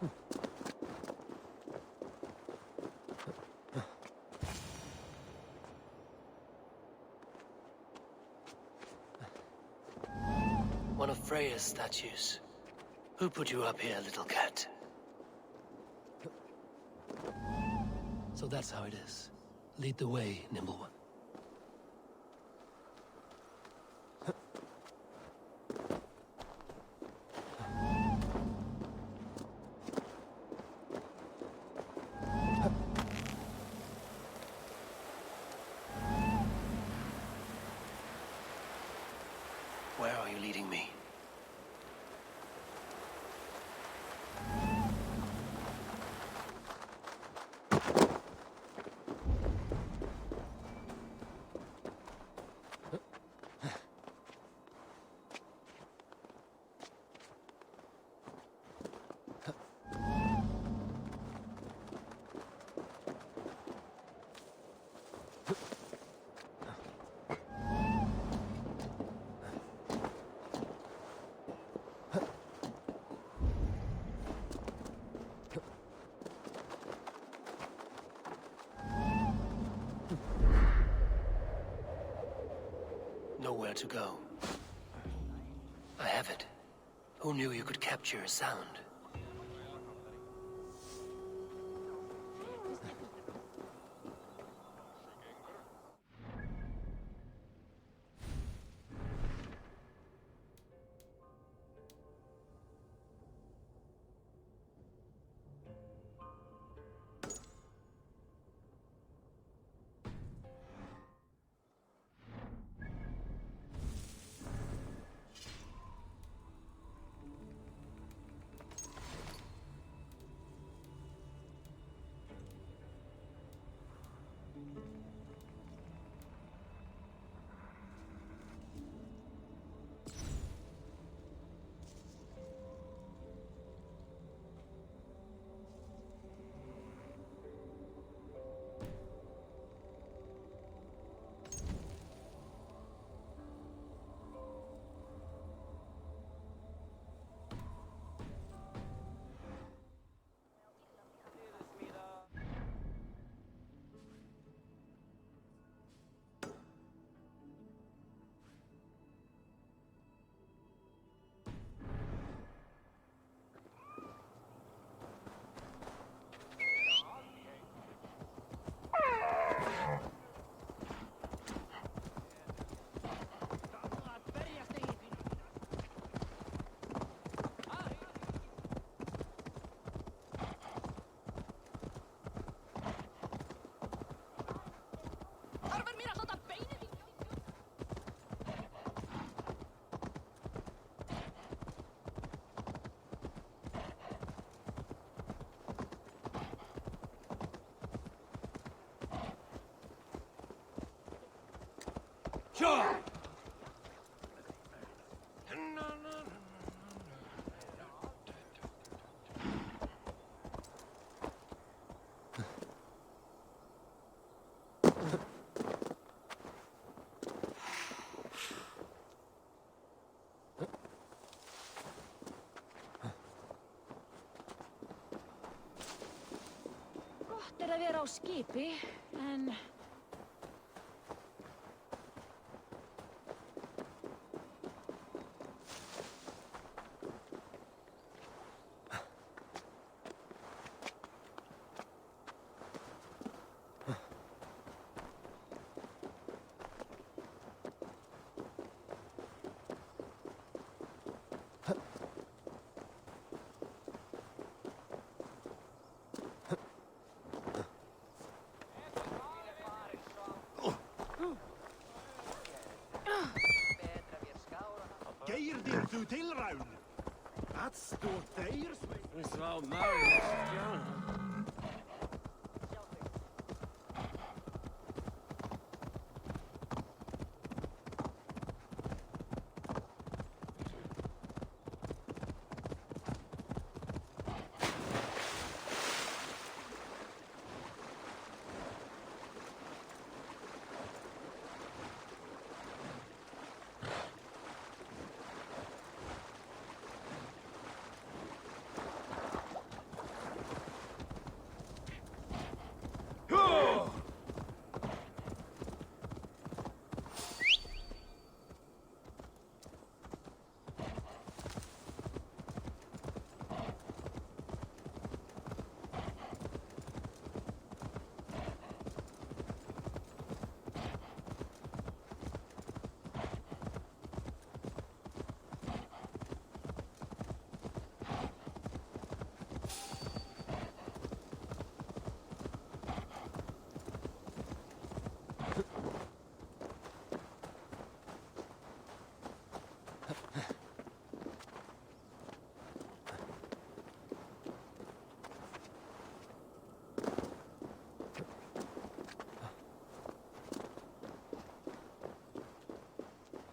One of Freya's statues. Who put you up here, little cat? So that's how it is. Lead the way, nimble one. Where are you leading me? Nowhere to go. I have it. Who knew you could capture a sound? Sure! Gott að vera á skipi, en... Geirdir þú tilraun? Atstóð þeir? Svá maður,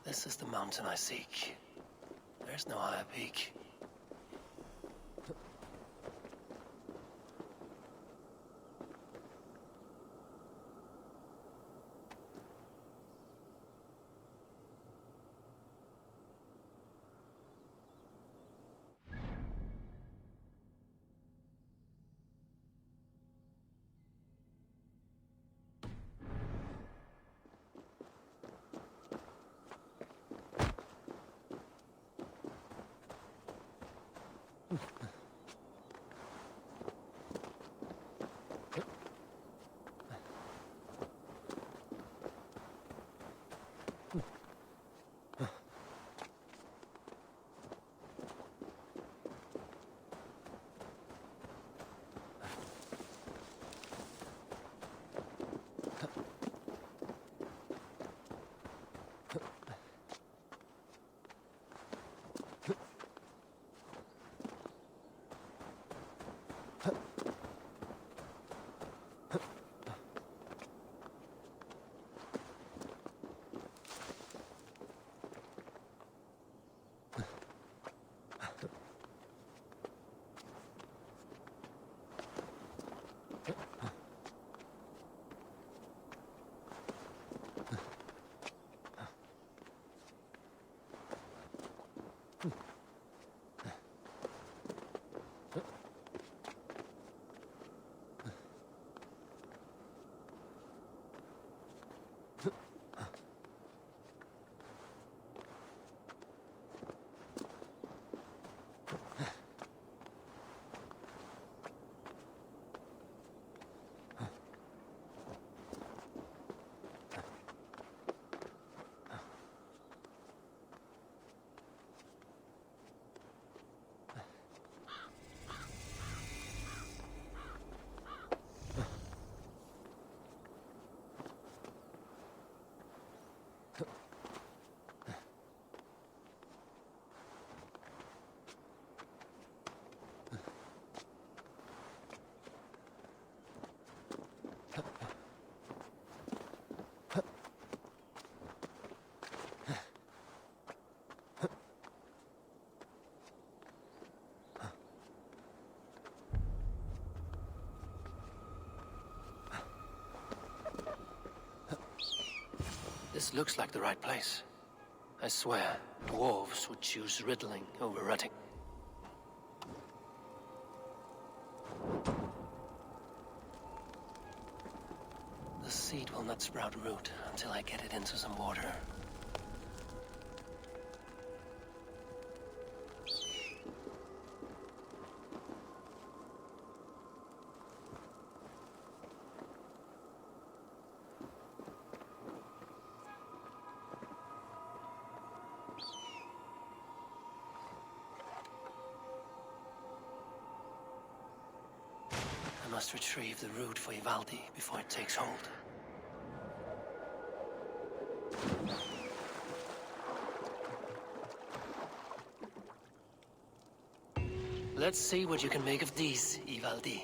This is the mountain I seek. There's no higher peak. This looks like the right place. I swear, dwarves would choose riddling over rutting. The seed will not sprout root until I get it into some water. I must retrieve the root for Ivaldi before it takes hold. Let's see what you can make of these, Ivaldi.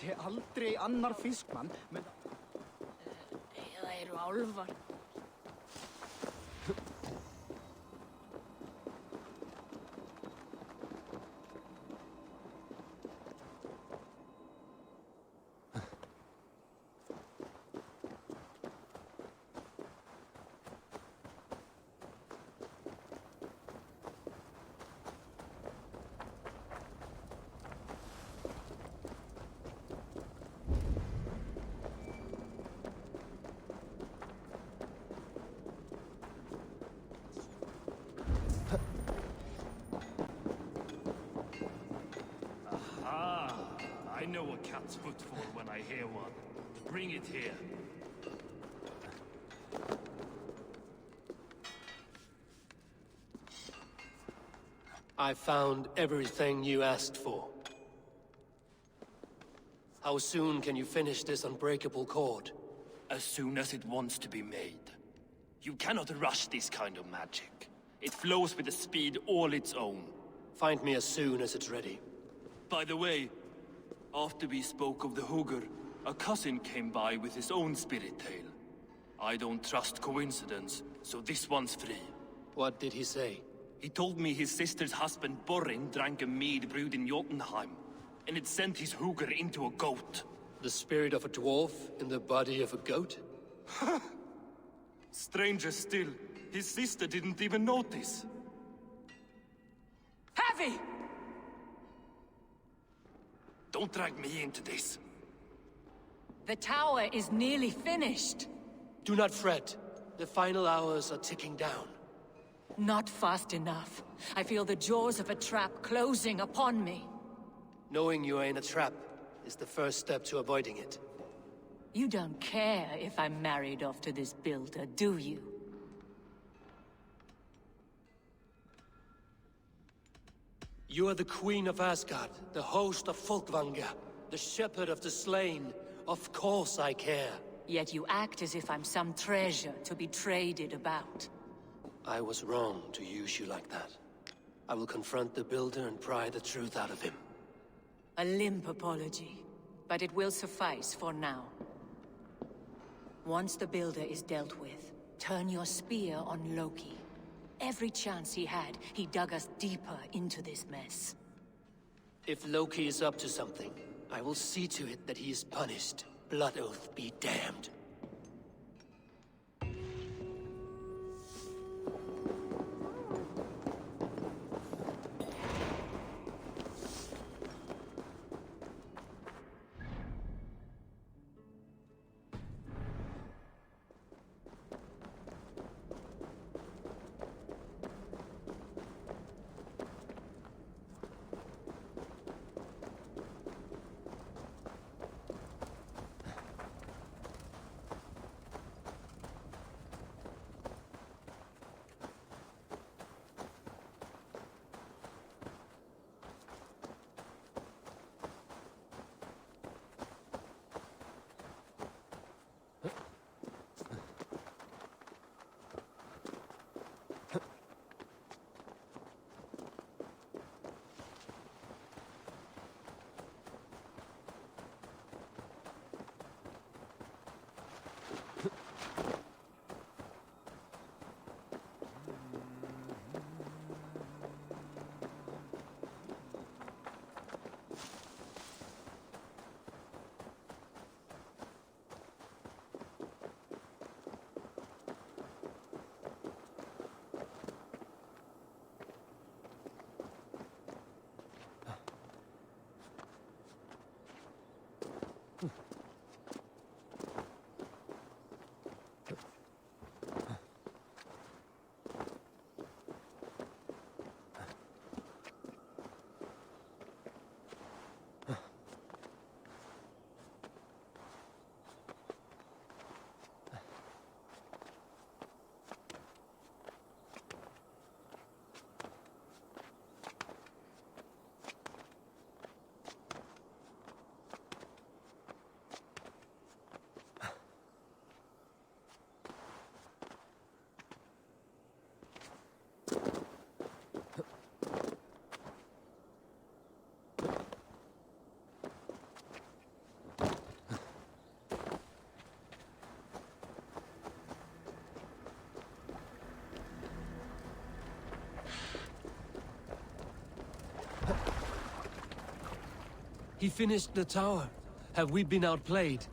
Ég aldrei annar fiskmann, men... Eða í eru álfar. I know a cat's footfall when I hear one. Bring it here. I found everything you asked for. How soon can you finish this unbreakable cord? As soon as it wants to be made. You cannot rush this kind of magic. It flows with a speed all its own. Find me as soon as it's ready. By the way, after we spoke of the Hugr, a cousin came by with his own spirit tale. I don't trust coincidence, so this one's free. What did he say? He told me his sister's husband Borin drank a mead brewed in Jotunheim, and it sent his Hugr into a goat. The spirit of a dwarf in the body of a goat? Stranger still, his sister didn't even notice. Heavy! Don't drag me into this. The tower is nearly finished. Do not fret. The final hours are ticking down. Not fast enough. I feel the jaws of a trap closing upon me. Knowing you are in a trap is the first step to avoiding it. You don't care if I'm married off to this builder, do you? You are the Queen of Asgard, the host of Folkvanga, the shepherd of the slain. Of course I care. Yet you act as if I'm some treasure to be traded about. I was wrong to use you like that. I will confront the builder and pry the truth out of him. A limp apology, but it will suffice for now. Once the builder is dealt with, turn your spear on Loki. Every chance he had, he dug us deeper into this mess. If Loki is up to something, I will see to it that he is punished. Blood Oath be damned. He finished the tower. Have we been outplayed?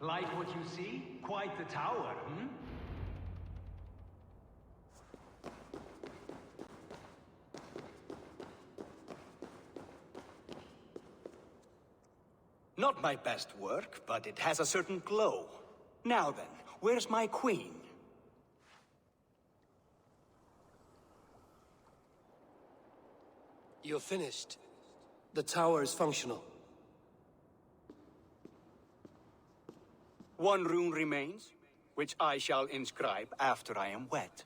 Like what you see? Quite the tower, hmm? Not my best work, but it has a certain glow. Now then, where's my queen? You're finished. The tower is functional. One rune remains, which I shall inscribe after I am wet.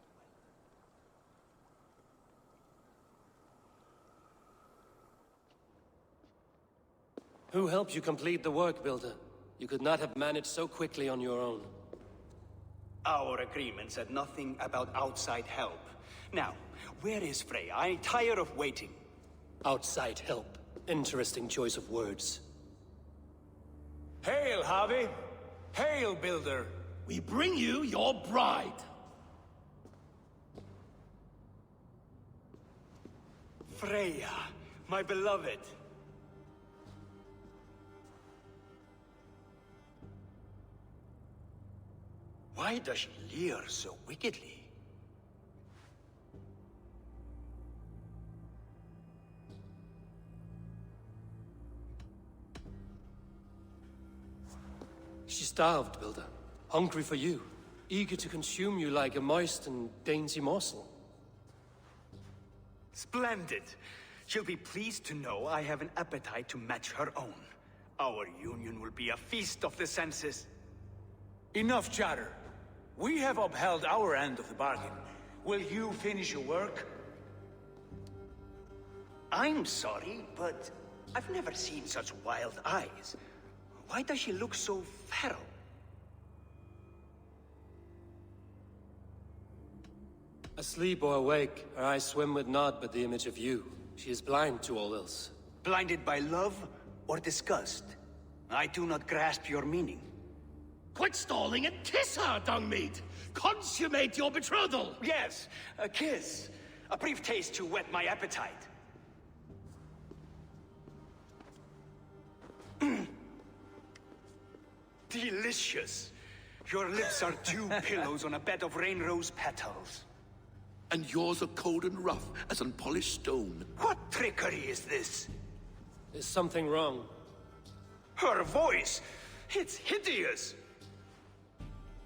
Who helped you complete the work, Builder? You could not have managed so quickly on your own. Our agreement said nothing about outside help. Now, where is Freya? I'm tired of waiting. Outside help. Interesting choice of words. Hail, Harvey! Hail, Builder! We bring you your bride. Freya, my beloved. Why does she leer so wickedly? She's starved, Builder. Hungry for you. Eager to consume you like a moist and dainty morsel. Splendid. She'll be pleased to know I have an appetite to match her own. Our union will be a feast of the senses. Enough chatter. We have upheld our end of the bargain. Will you finish your work? I'm sorry, but I've never seen such wild eyes. Why does she look so feral? Asleep or awake, her eyes swim with naught but the image of you. She is blind to all else. Blinded by love or disgust? I do not grasp your meaning. Quit stalling and kiss her, Dungmeat! Consummate your betrothal! Yes, a kiss. A brief taste to whet my appetite. Delicious. Your lips are dew pillows on a bed of rain rose petals. And yours are cold and rough as unpolished stone. What trickery is this? Is something wrong? Her voice! It's hideous!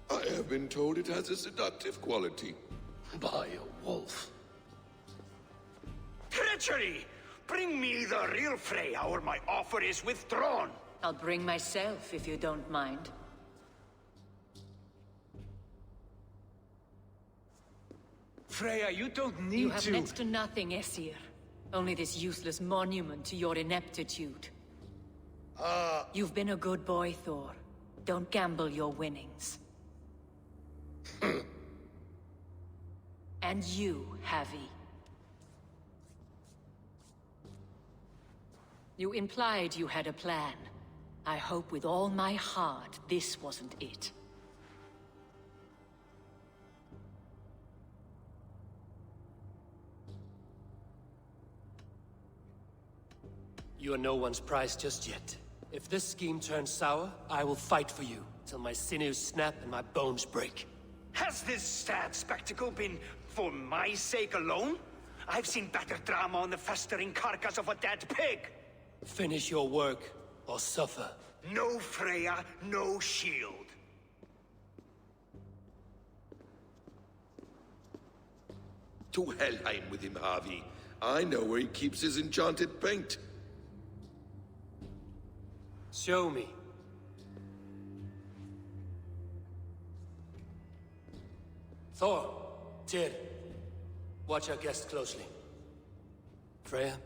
I have been told it has a seductive quality. By a wolf. Treachery! Bring me the real Freya or my offer is withdrawn! I'll bring myself if you don't mind. Freya, you don't need You have to... next to nothing, Aesir. Only this useless monument to your ineptitude. You've been a good boy, Thor. Don't gamble your winnings. And you, Havi. You implied you had a plan. I hope with all my heart this wasn't it. You are no one's prize just yet. If this scheme turns sour, I will fight for you, till my sinews snap and my bones break. Has this sad spectacle been for my sake alone? I've seen better drama on the festering carcass of a dead pig! Finish your work, or suffer. No Freya, no shield. To Helheim with him, Harvey. I know where he keeps his enchanted paint. Show me. Thor, Tyr, watch our guest closely. Freya,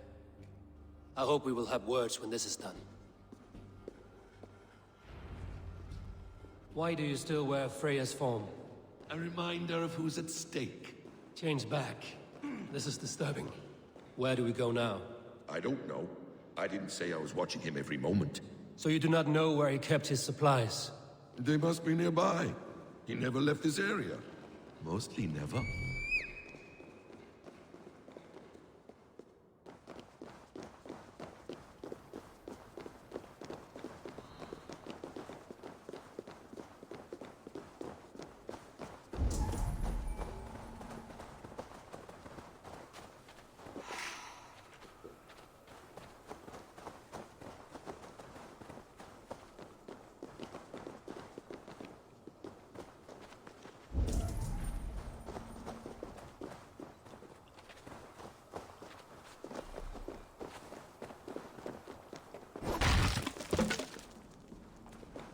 I hope we will have words when this is done. Why do you still wear Freya's form? A reminder of who's at stake. Change back. This is disturbing. Where do we go now? I don't know. I didn't say I was watching him every moment. So you do not know where he kept his supplies? They must be nearby. He never left this area. Mostly never.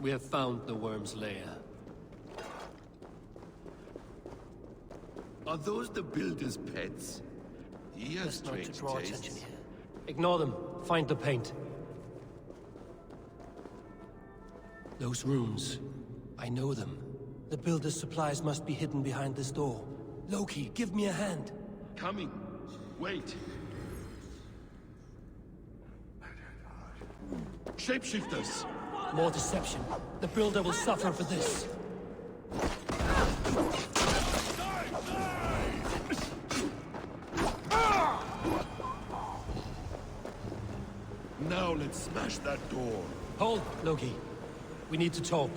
We have found the worm's lair. Are those the builder's pets? He has Best not to strange draw tastes. attention here. Ignore them. Find the paint. Those runes. I know them. The builder's supplies must be hidden behind this door. Loki, give me a hand. Coming. Wait. Shapeshifters! More deception. The builder will suffer for this. Now let's smash that door. Hold, Loki. We need to talk.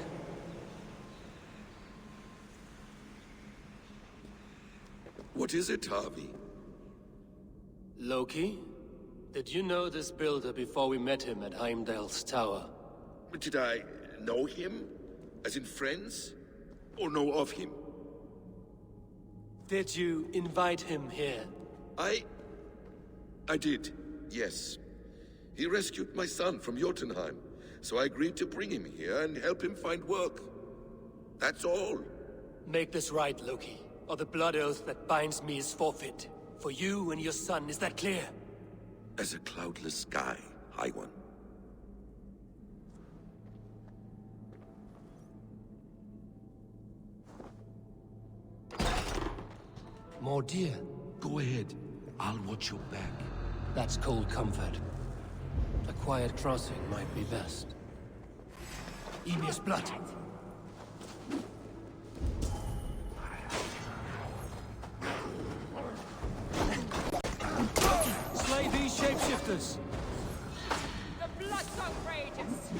What is it, Harvey? Loki? Did you know this builder before we met him at Heimdall's tower? Did I know him? As in friends? Or know of him? Did you invite him here? I did, yes. He rescued my son from Jotunheim, so I agreed to bring him here and help him find work. That's all. Make this right, Loki, or the blood oath that binds me is forfeit. For you and your son, is that clear? As a cloudless sky, High One. More deer. Go ahead. I'll watch your back. That's cold comfort. A quiet crossing might be best. Emir's blood. Slay these shapeshifters! The blood's outrageous!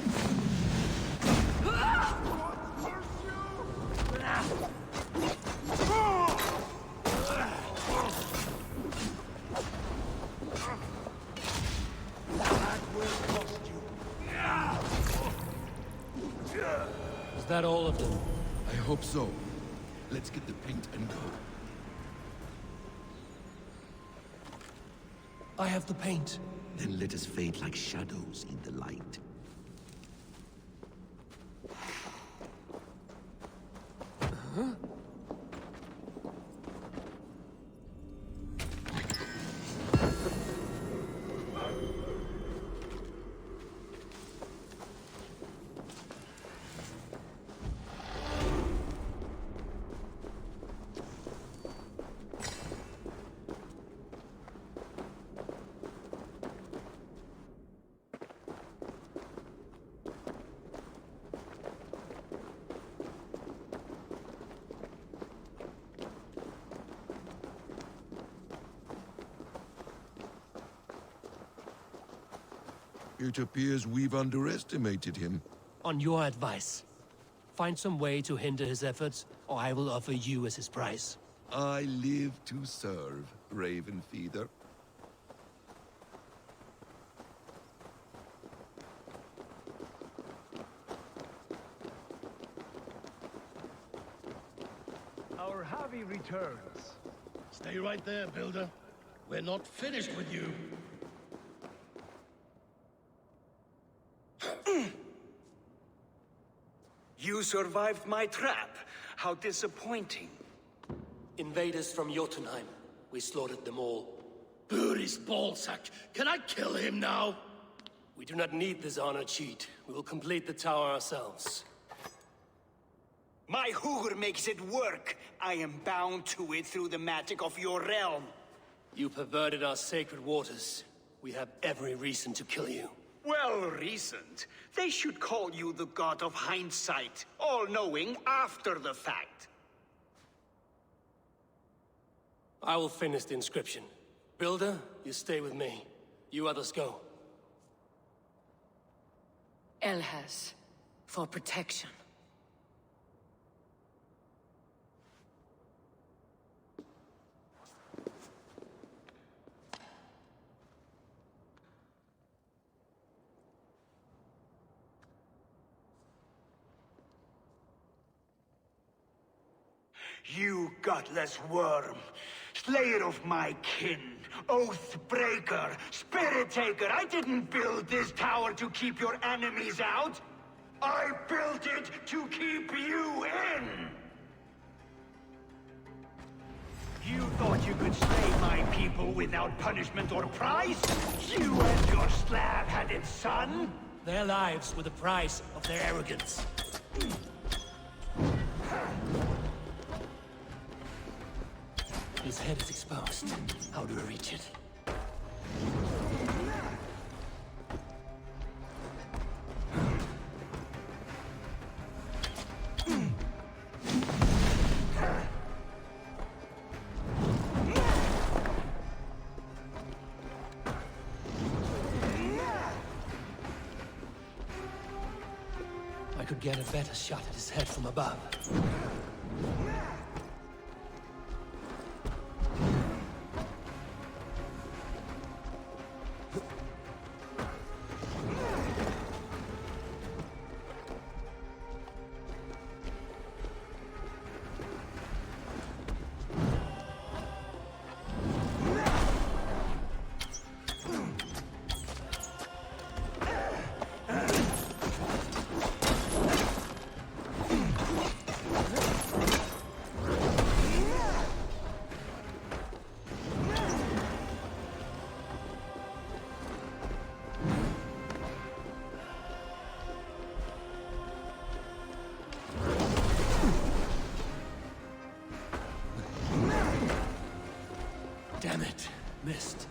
Is that all of them? I hope so. Let's get the paint and go. I have the paint. Then let us fade like shadows in the light. It appears we've underestimated him. On your advice. Find some way to hinder his efforts, or I will offer you as his prize. I live to serve, Raven Feeder. Our Harvey returns. Stay right there, Builder. We're not finished with you. You survived my trap. How disappointing. Invaders from Jotunheim. We slaughtered them all. Buri's ballsack. Can I kill him now? We do not need this honor cheat. We will complete the tower ourselves. My Hugr makes it work. I am bound to it through the magic of your realm. You perverted our sacred waters. We have every reason to kill you. Well reasoned. They should call you the god of hindsight, all-knowing after the fact. I will finish the inscription. Builder, you stay with me. You others go. Elhas, for protection. You gutless worm, slayer of my kin, oath breaker, spirit taker, I didn't build this tower to keep your enemies out. I built it to keep you in! You thought you could slay my people without punishment or prize? You and your slab-headed son? Their lives were the price of their arrogance. His head is exposed. How do I reach it? I could get a better shot at his head from above. Damn it. Missed.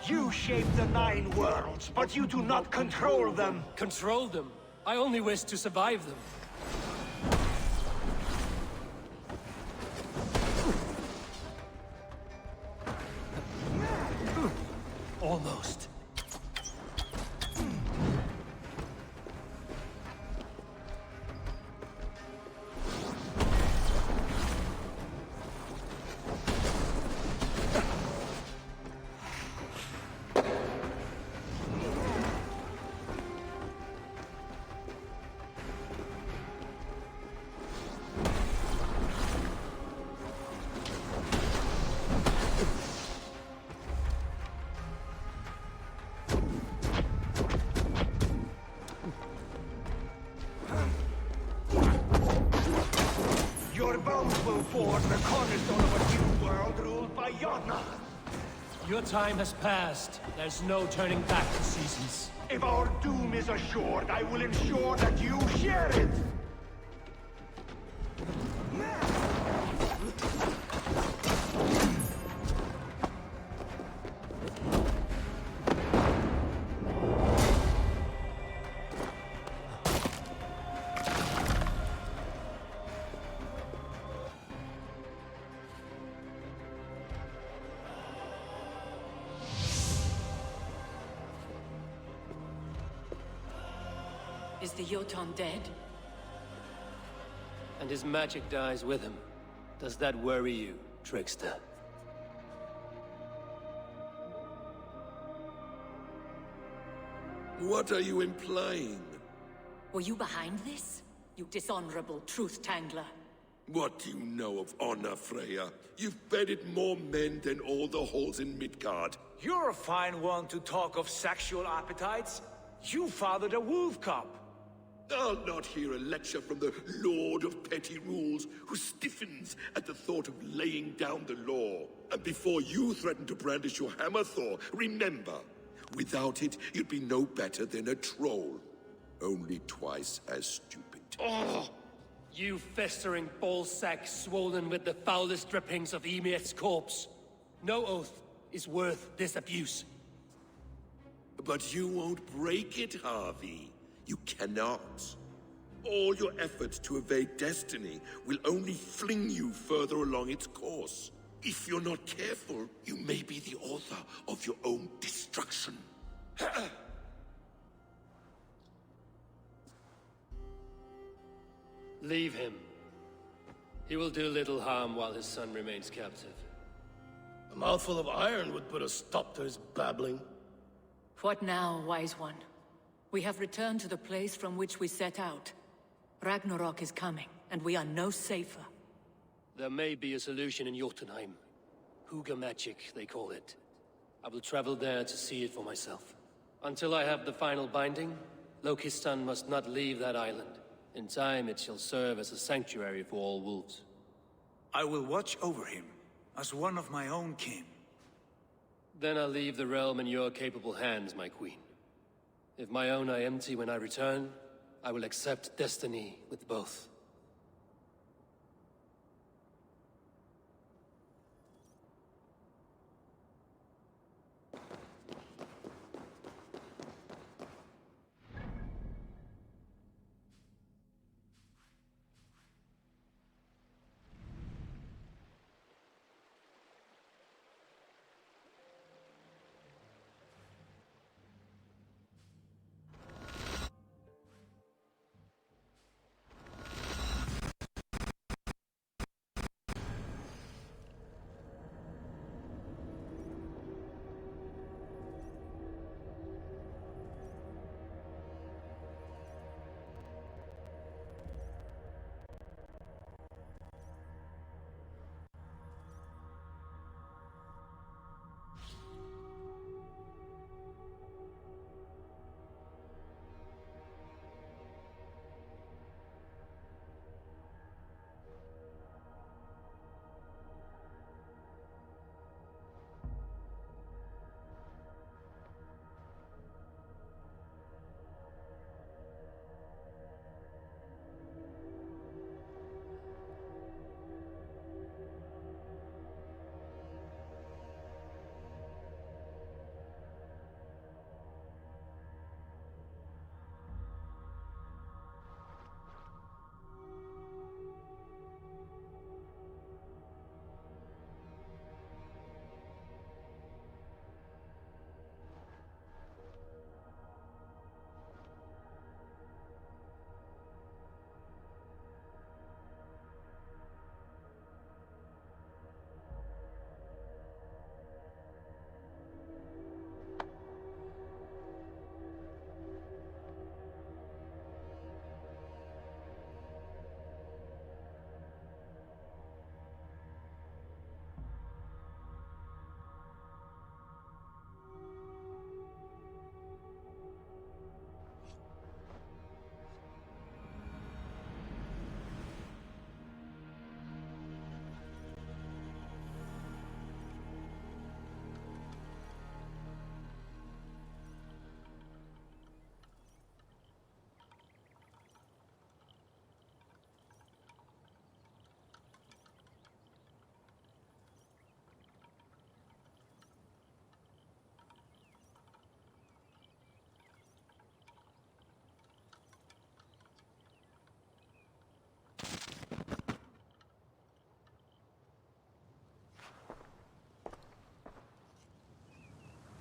You shape the 9 worlds, but you do not control them. Control them? I only wish to survive them. Almost. Your bones will forge the cornerstone of a new world ruled by Jotnar. Your time has passed. There's no turning back the seasons. If our doom is assured, I will ensure that you share it! Is the Jotun dead? And his magic dies with him. Does that worry you, trickster? What are you implying? Were you behind this? you dishonorable truth-tangler. What do you know of honor, Freya? You've bedded more men than all the halls in Midgard. You're a fine one to talk of sexual appetites. You fathered a wolf cub. I'll not hear a lecture from the Lord of Petty Rules, who stiffens at the thought of laying down the law. And before you threaten to brandish your hammer, Thor, remember, without it, you'd be no better than a troll. Only twice as stupid. Oh! You festering ballsack swollen with the foulest drippings of Ymir's corpse. No oath is worth this abuse. But you won't break it, Harvey. You cannot. All your efforts to evade destiny will only fling you further along its course. If you're not careful, you may be the author of your own destruction. Leave him. He will do little harm while his son remains captive. A mouthful of iron would put a stop to his babbling. What now, wise one? We have returned to the place from which we set out. Ragnarok is coming, and we are no safer. There may be a solution in Jotunheim. Hugger magic, they call it. I will travel there to see it for myself. Until I have the final binding, Lokistan must not leave that island. In time, it shall serve as a sanctuary for all wolves. I will watch over him, as one of my own kin. Then I'll leave the realm in your capable hands, my queen. If my own are empty when I return, I will accept destiny with both.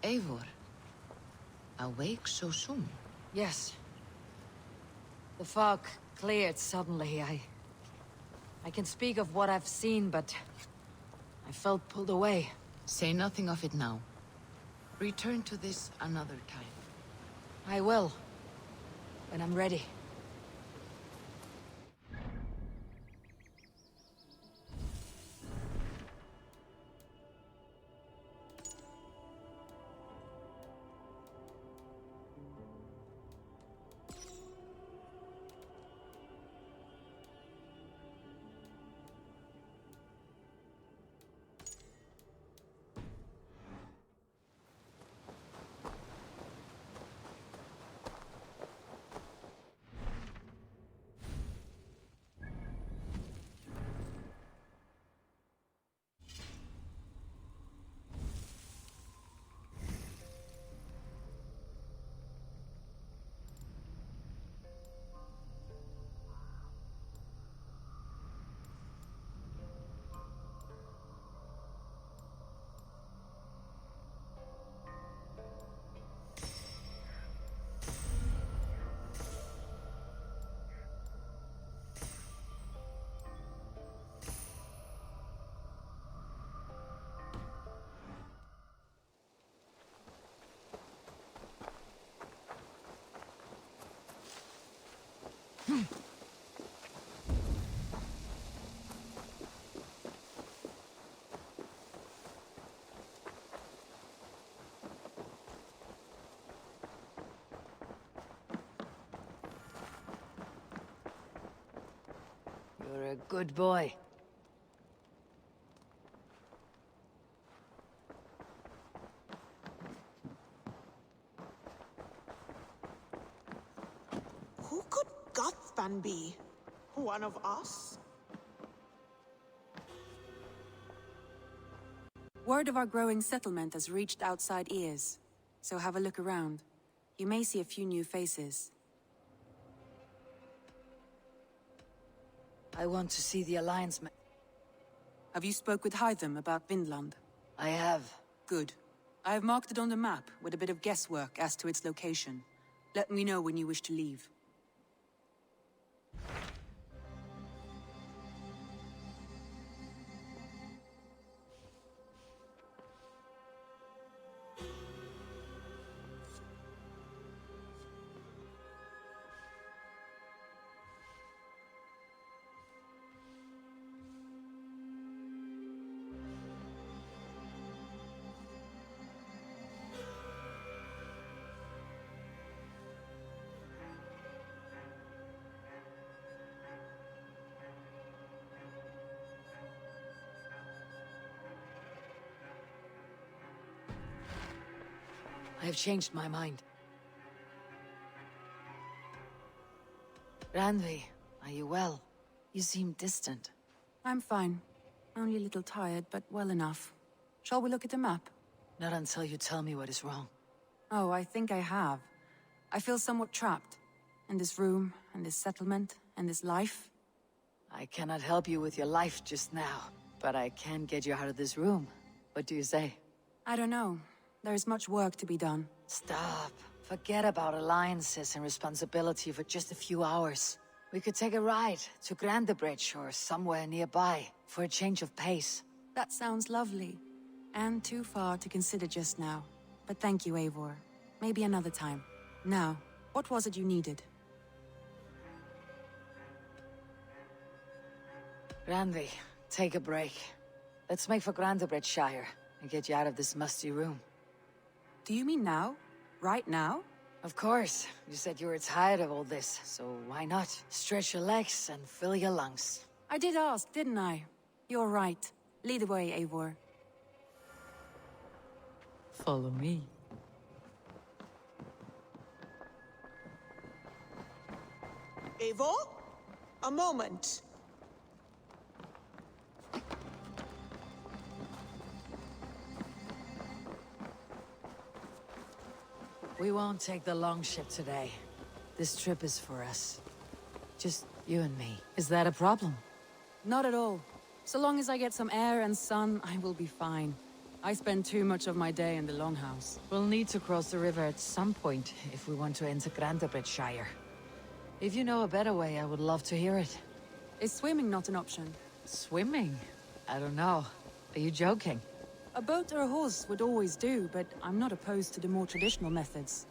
Eivor, awake so soon? Yes. The fog cleared suddenly. I can speak of what I've seen, but I felt pulled away. Say nothing of it now. Return to this another time. I will, when I'm ready. You're a good boy. Who could Gothban be? One of us? Word of our growing settlement has reached outside ears, so have a look around. You may see a few new faces. I want to see the Alliance Have you spoke with Hytham about Vinland? I have. Good. I have marked it on the map with a bit of guesswork as to its location. Let me know when you wish to leave. I have changed my mind. Randvi, are you well? You seem distant. I'm fine. Only a little tired, but well enough. Shall we look at the map? Not until you tell me what is wrong. Oh, I think I have. I feel somewhat trapped. In this room, and this settlement, and this life. I cannot help you with your life just now, but I can get you out of this room. What do you say? I don't know. There is much work to be done. Stop. Forget about alliances and responsibility for just a few hours. We could take a ride to Grandebridge or somewhere nearby for a change of pace. That sounds lovely. And too far to consider just now. But thank you, Eivor. Maybe another time. Now, what was it you needed? Randvi, take a break. Let's make for Grandebridgeshire and get you out of this musty room. Do you mean now? Right now? Of course. You said you were tired of all this, so why not? Stretch your legs and fill your lungs. I did ask, didn't I? You're right. Lead the way, Eivor. Follow me. Eivor? A moment. We won't take the long ship today. This trip is for us. Just you and me. Is that a problem? Not at all. So long as I get some air and sun, I will be fine. I spend too much of my day in the Longhouse. We'll need to cross the river at some point if we want to enter Grandebridgeshire. If you know a better way, I would love to hear it. Is swimming not an option? Swimming? I don't know. Are you joking? A boat or a horse would always do, but I'm not opposed to the more traditional methods.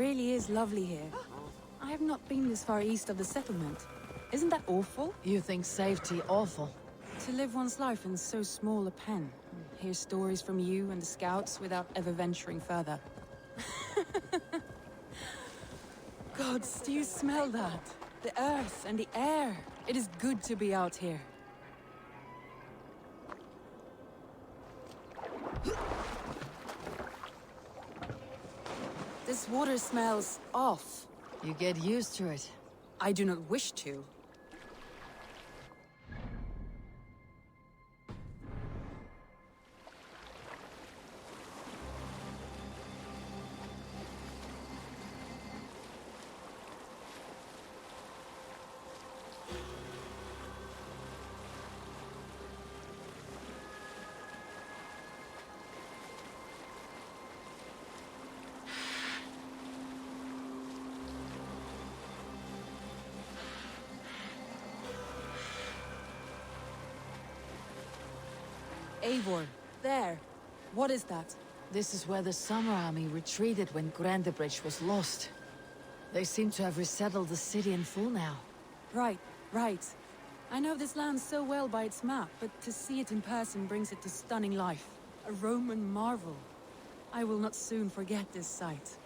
really is lovely here. I have not been this far east of the settlement. Isn't that awful? You think safety awful? To live one's life in so small a pen. Hear stories from you and the scouts without ever venturing further. Gods, do you smell that? The earth and the air. It is good to be out here. This water smells off. You get used to it. I do not wish to. Eivor, there. What is that? This is where the Summer Army retreated when Grandebridge was lost. They seem to have resettled the city in full now. Right, right. I know this land so well by its map, but to see it in person brings it to stunning life. A Roman marvel. I will not soon forget this sight.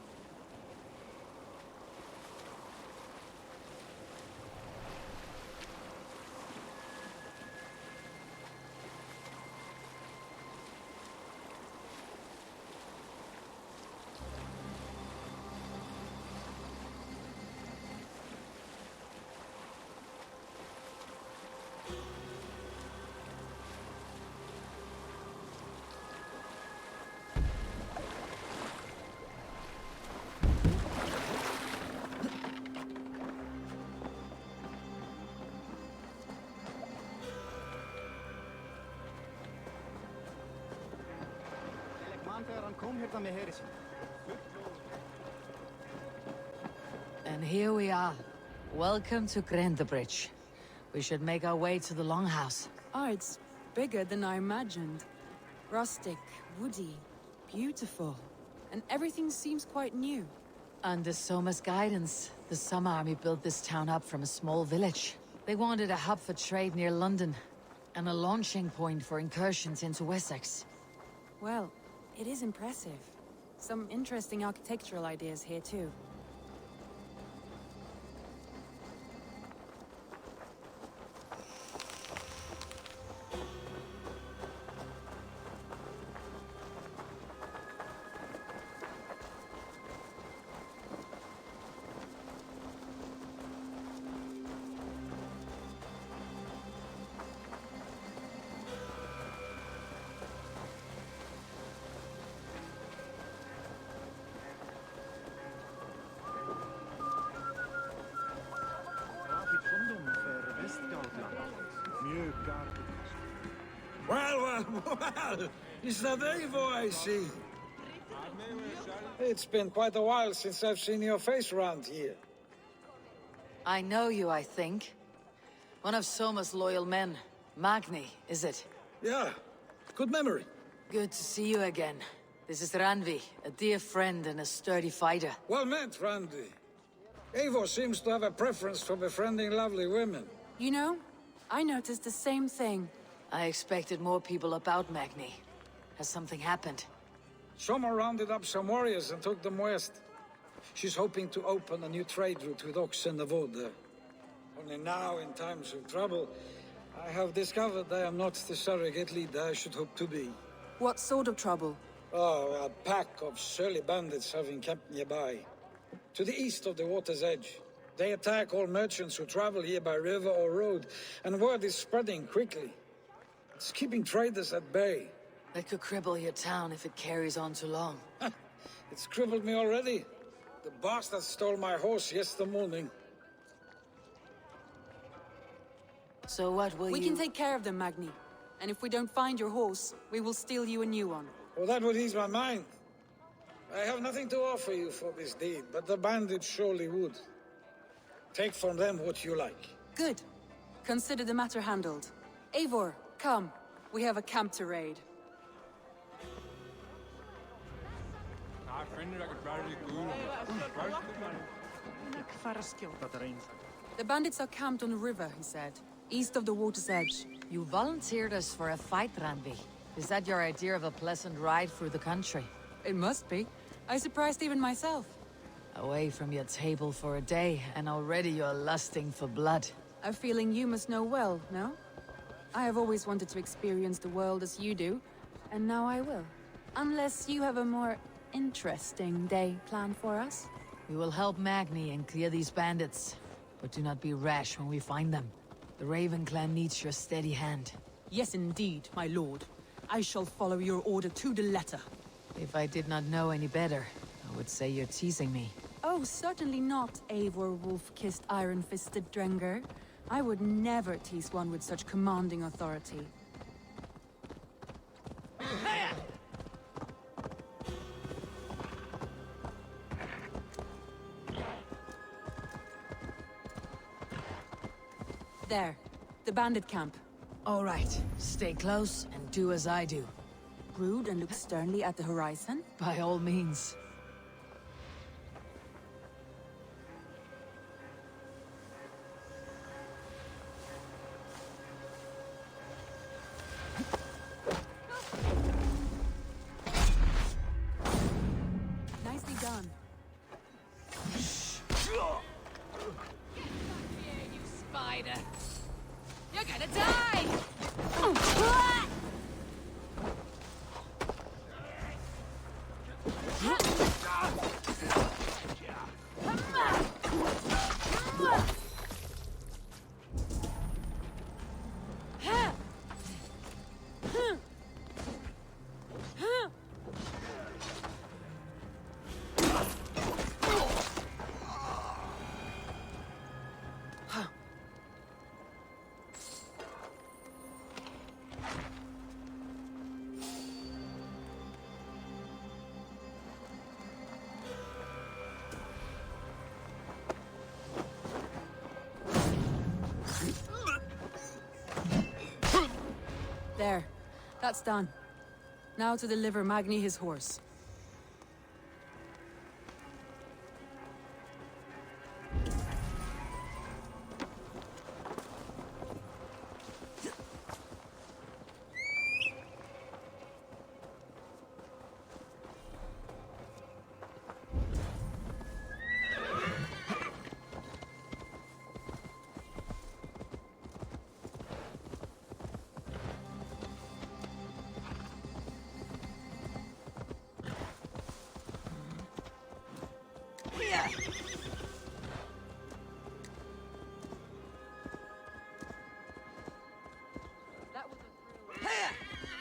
And here we are. Welcome to Grandebridge. We should make our way to the Longhouse. Oh, it's bigger than I imagined. Rustic, woody, beautiful. And everything seems quite new. Under Soma's guidance, the Summer Army built this town up from a small village. They wanted a hub for trade near London, and a launching point for incursions into Wessex. Well, it is impressive. Some interesting architectural ideas here too. Well, is that Eivor I see? It's been quite a while since I've seen your face around here. I know you, I think. One of Soma's loyal men. Magni, is it? Yeah, good memory. Good to see you again. This is Randvi, a dear friend and a sturdy fighter. Well met, Randvi. Eivor seems to have a preference for befriending lovely women. You know, I noticed the same thing. I expected more people about Magni. Has something happened? Soma rounded up some warriors and took them west. She's hoping to open a new trade route with oxen and wood there. Only now, in times of trouble, I have discovered I am not the surrogate leader I should hope to be. What sort of trouble? Oh, a pack of surly bandits have encamped nearby. To the east of the water's edge. They attack all merchants who travel here by river or road, and word is spreading quickly. It's keeping traders at bay. That could cripple your town if it carries on too long. It's crippled me already. The bastard stole my horse yesterday morning. So what will We can take care of them, Magni. And if we don't find your horse, we will steal you a new one. Well, that would ease my mind. I have nothing to offer you for this deed, but the bandits surely would. Take from them what you like. Good. Consider the matter handled. Eivor, come. We have a camp to raid. The bandits are camped on the river, he said, east of the water's edge. You volunteered us for a fight, Ranvi. Is that your idea of a pleasant ride through the country? It must be. I surprised even myself. Away from your table for a day, and already you're lusting for blood. A feeling you must know well, no? I have always wanted to experience the world as you do, and now I will. Unless you have a more interesting day planned for us? We will help Magni and clear these bandits. But do not be rash when we find them. The Raven clan needs your steady hand. Yes, indeed, my lord. I shall follow your order to the letter. If I did not know any better, I would say you're teasing me. Oh, certainly not, Eivor wolf-kissed iron-fisted Drenger. I would never tease one with such commanding authority. There, the bandit camp. All right, stay close and do as I do. Brood and look sternly at the horizon? By all means. Nicely done. Here, you spider! You're gonna die! There. That's done. Now to deliver Magni his horse.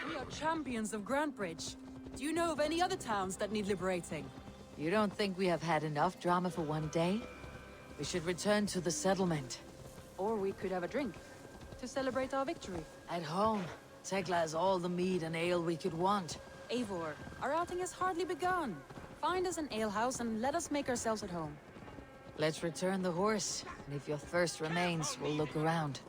We are champions of Grantbridge. Do you know of any other towns that need liberating? You don't think we have had enough drama for one day? We should return to the settlement. Or we could have a drink, to celebrate our victory. At home, Tekla has all the mead and ale we could want. Eivor, our outing has hardly begun. Find us an alehouse and let us make ourselves at home. Let's return the horse, and if your thirst remains, we'll look around.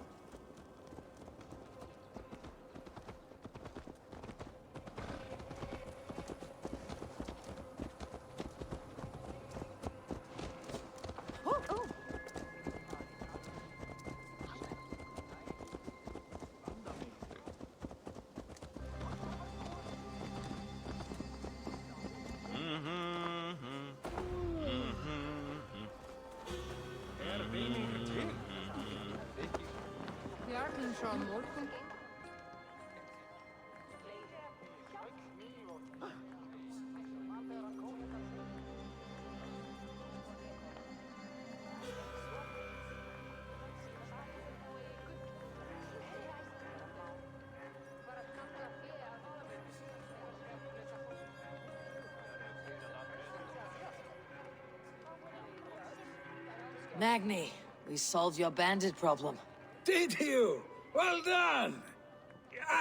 Magni, we solved your bandit problem. Did you? Well done!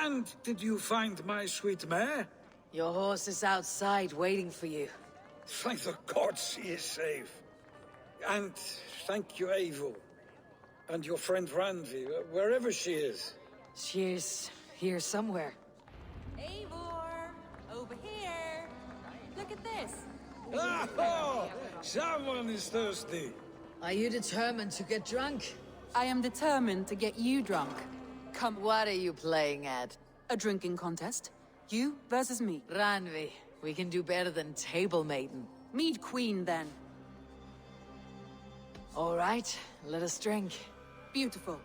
And did you find my sweet mare? Your horse is outside waiting for you. Thank the gods he is safe. And thank you, Eivor. And your friend Ranvi, wherever she is. She's here somewhere. Eivor! Over here! Look at this! Oh, someone is thirsty. Are you determined to get drunk? I am determined to get you drunk. Come, what are you playing at? A drinking contest. You versus me. Randvi, we can do better than Table Maiden. Mead Queen, then. All right, let us drink. Beautiful.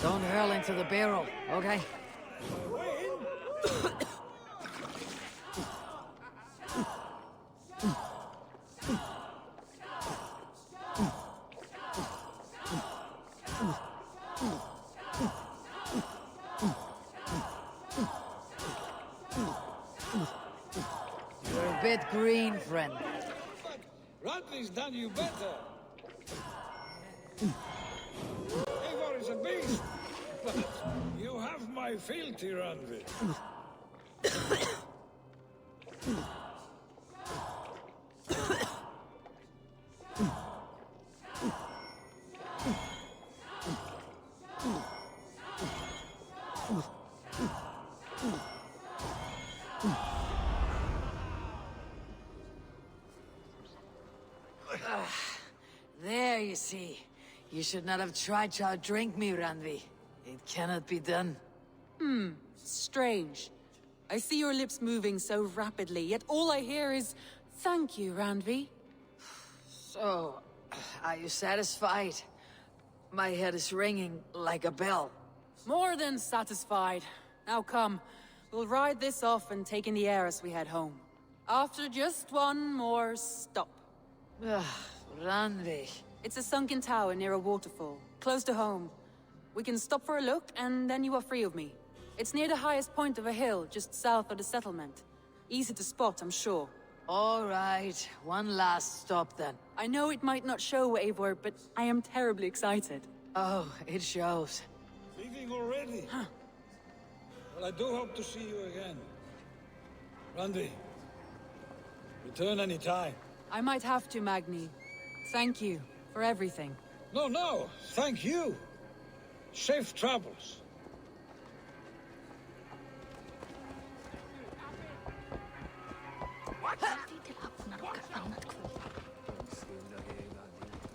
Don't hurl into the barrel, okay? You're a bit green, friend. Randvi's done you better. Eivor is a beast, but you have my fealty, Randvi. There, you see. You should not have tried to outdrink me, Randvi. It cannot be done. Strange. I see your lips moving so rapidly, yet all I hear is, "Thank you, Randvi." So, are you satisfied? My head is ringing like a bell. More than satisfied. Now come, we'll ride this off and take in the air as we head home. After just one more stop. Randvi. It's a sunken tower near a waterfall, close to home. We can stop for a look, and then you are free of me. It's near the highest point of a hill, just south of the settlement. Easy to spot, I'm sure. All right, one last stop then. I know it might not show, Eivor, but I am terribly excited. Oh, it shows. Leaving already? Huh. Well, I do hope to see you again. Randvi, return any time. I might have to, Magni. Thank you for everything. No, thank you. Safe travels.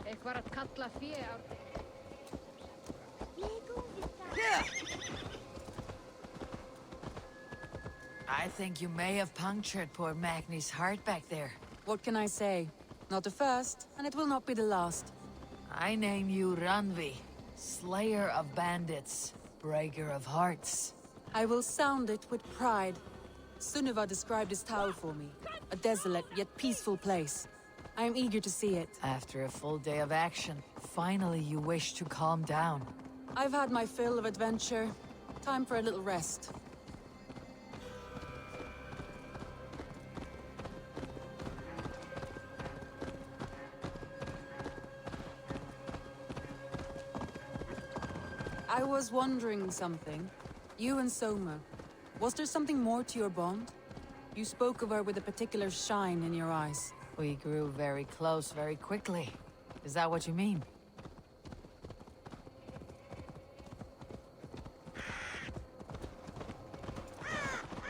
Eitthvað að kalla fjör. I think you may have punctured poor Magni's heart back there. What can I say? Not the first, and it will not be the last. I name you Randvi, Slayer of Bandits, Breaker of Hearts. I will sound it with pride. Sunniva described this tower for me. A desolate yet peaceful place. I am eager to see it. After a full day of action, finally you wish to calm down. I've had my fill of adventure. Time for a little rest. I was wondering something. You and Soma. Was there something more to your bond? You spoke of her with a particular shine in your eyes. We grew very close very quickly. Is that what you mean?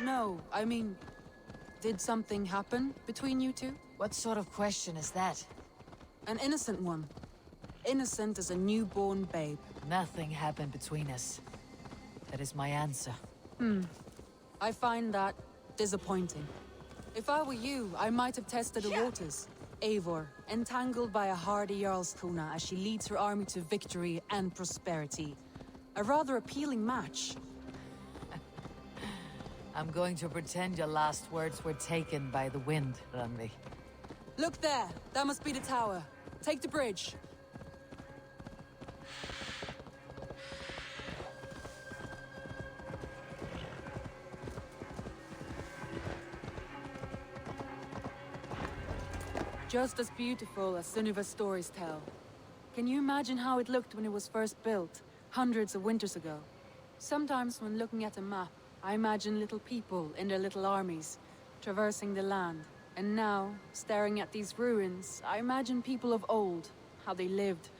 No, I mean... Did something happen between you two? What sort of question is that? An innocent one. Innocent as a newborn babe. Nothing happened between us. That is my answer. I find that disappointing. If I were you, I might have tested the waters. Eivor, entangled by a hardy Jarlskona as she leads her army to victory and prosperity. A rather appealing match. I'm going to pretend your last words were taken by the wind, Randvi. Look there! That must be the tower. Take the bridge. Just as beautiful as Sunniva's stories tell. Can you imagine how it looked when it was first built, hundreds of winters ago? Sometimes when looking at a map, I imagine little people in their little armies, traversing the land. And now, staring at these ruins, I imagine people of old, how they lived,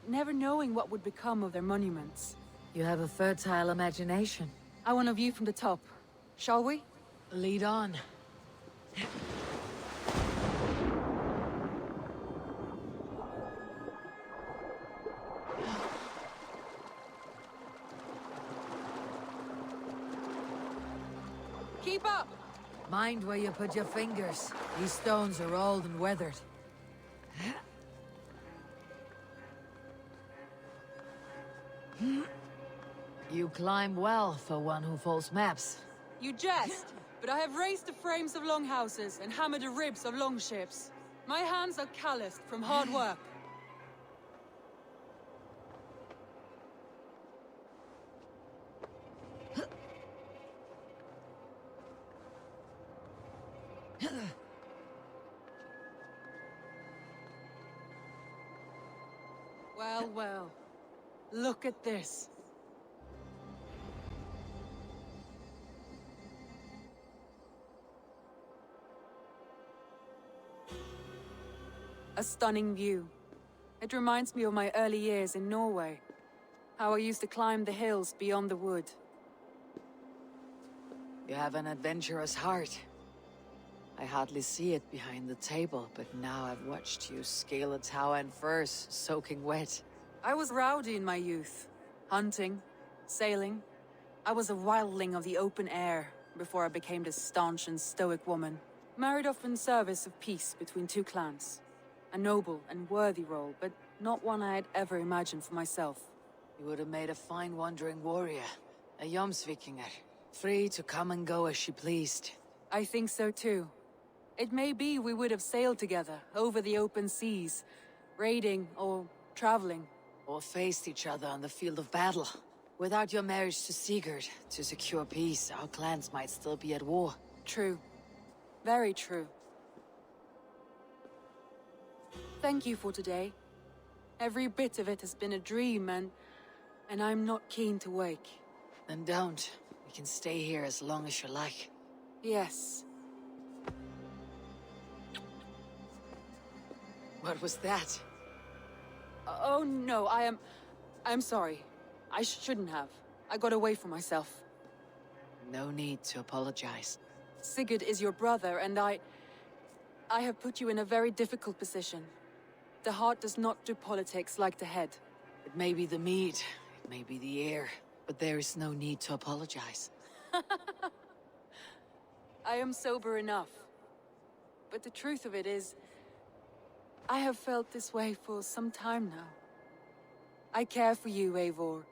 never knowing what would become of their monuments. You have a fertile imagination. I want a view from the top. Shall we? Lead on. Keep up! Mind where you put your fingers. These stones are old and weathered. You climb well for one who folds maps. You jest, but I have raised the frames of longhouses and hammered the ribs of longships. My hands are calloused from hard work. Well, well. Look at this. A stunning view. It reminds me of my early years in Norway. How I used to climb the hills beyond the wood. You have an adventurous heart. I hardly see it behind the table, but now I've watched you scale a tower in furs, soaking wet. I was rowdy in my youth. Hunting, sailing. I was a wildling of the open air before I became this staunch and stoic woman. Married off in service of peace between two clans. A noble and worthy role, but not one I had ever imagined for myself. You would have made a fine wandering warrior. A Jomsvikinger. Free to come and go as she pleased. I think so too. It may be we would have sailed together, over the open seas, raiding or traveling. Or faced each other on the field of battle. Without your marriage to Sigurd, to secure peace, our clans might still be at war. True. Very true. Thank you for today. Every bit of it has been a dream, and I'm not keen to wake. Then don't. We can stay here as long as you like. Yes. What was that? Oh no, I'm sorry. I shouldn't have. I got away from myself. No need to apologize. Sigurd is your brother, and I have put you in a very difficult position. The heart does not do politics like the head. It may be the meat, it may be the air, but there is no need to apologize. I am sober enough. But the truth of it is, I have felt this way for some time now. I care for you, Eivor.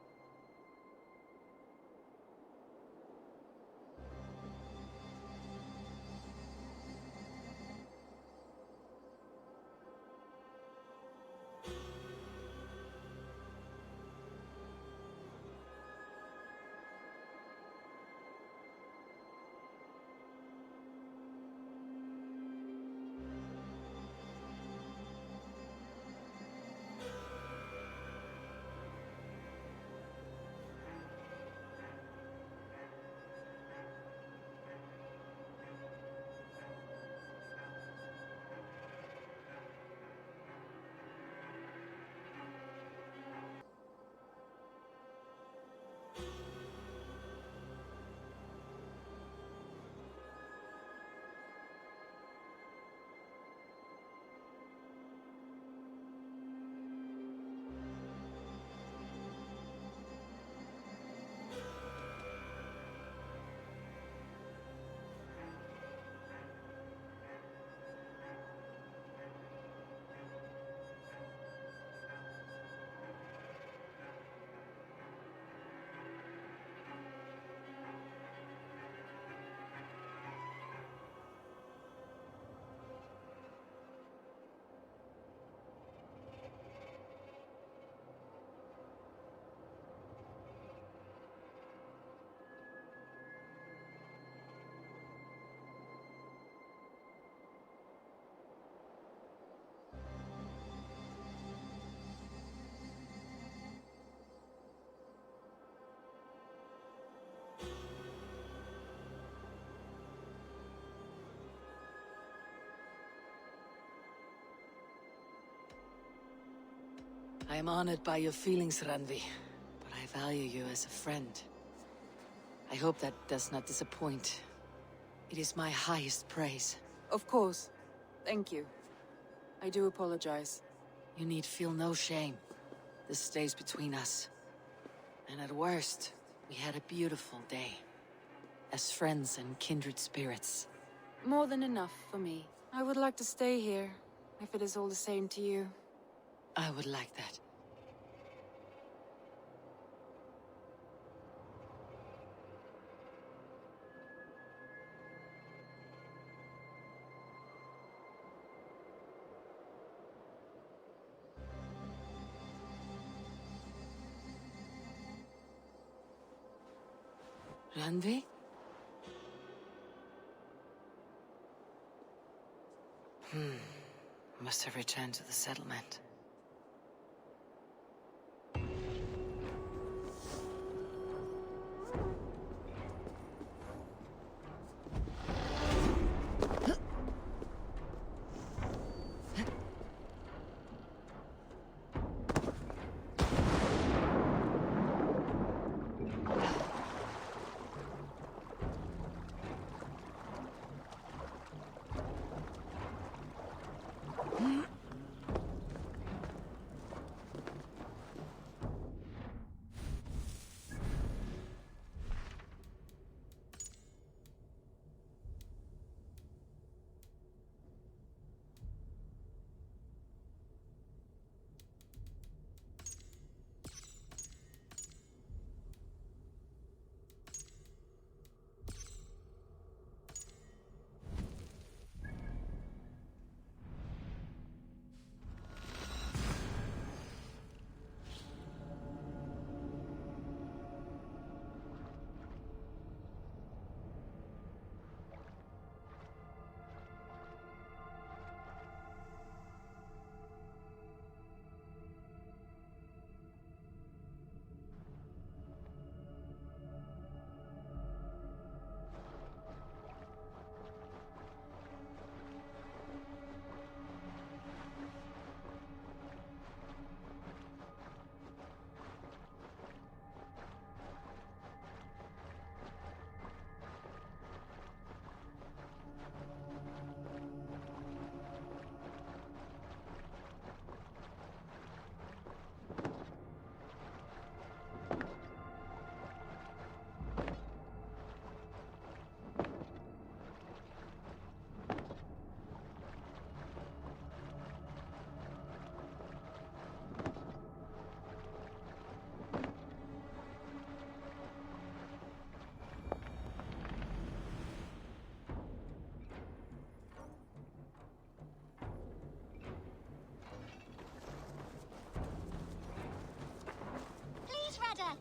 I am honored by your feelings, Randvi, but I value you as a friend. I hope that does not disappoint. It is my highest praise. Of course. Thank you. I do apologize. You need feel no shame. This stays between us. And at worst, we had a beautiful day. As friends and kindred spirits. More than enough for me. I would like to stay here, if it is all the same to you. I would like that. Randvi? Must have returned to the settlement.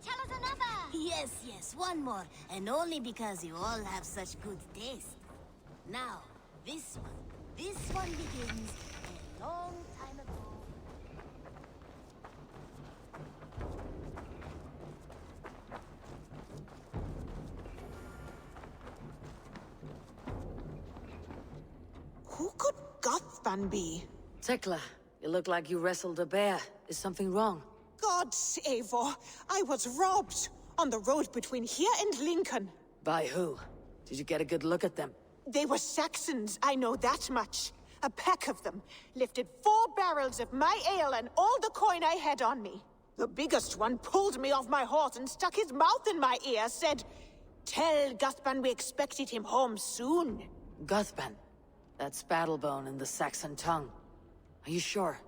Tell us another! Yes, one more. And only because you all have such good taste. Now, this one begins a long time ago. Who could Gothban be? Tekla, you look like you wrestled a bear. Is something wrong? Gods, Eivor! I was robbed! On the road between here and Lincoln. By who? Did you get a good look at them? They were Saxons, I know that much. A pack of them. Lifted 4 barrels of my ale and all the coin I had on me. The biggest one pulled me off my horse and stuck his mouth in my ear, said, "Tell Gothban we expected him home soon." Gothban? That's Battlebone in the Saxon tongue. Are you sure?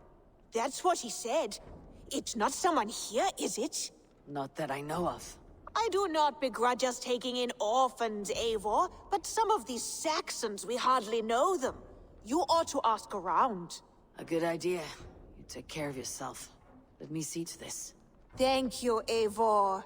That's what he said. It's not someone here, is it? Not that I know of. I do not begrudge us taking in orphans, Eivor, but some of these Saxons, we hardly know them. You ought to ask around. A good idea. You take care of yourself. Let me see to this. Thank you, Eivor.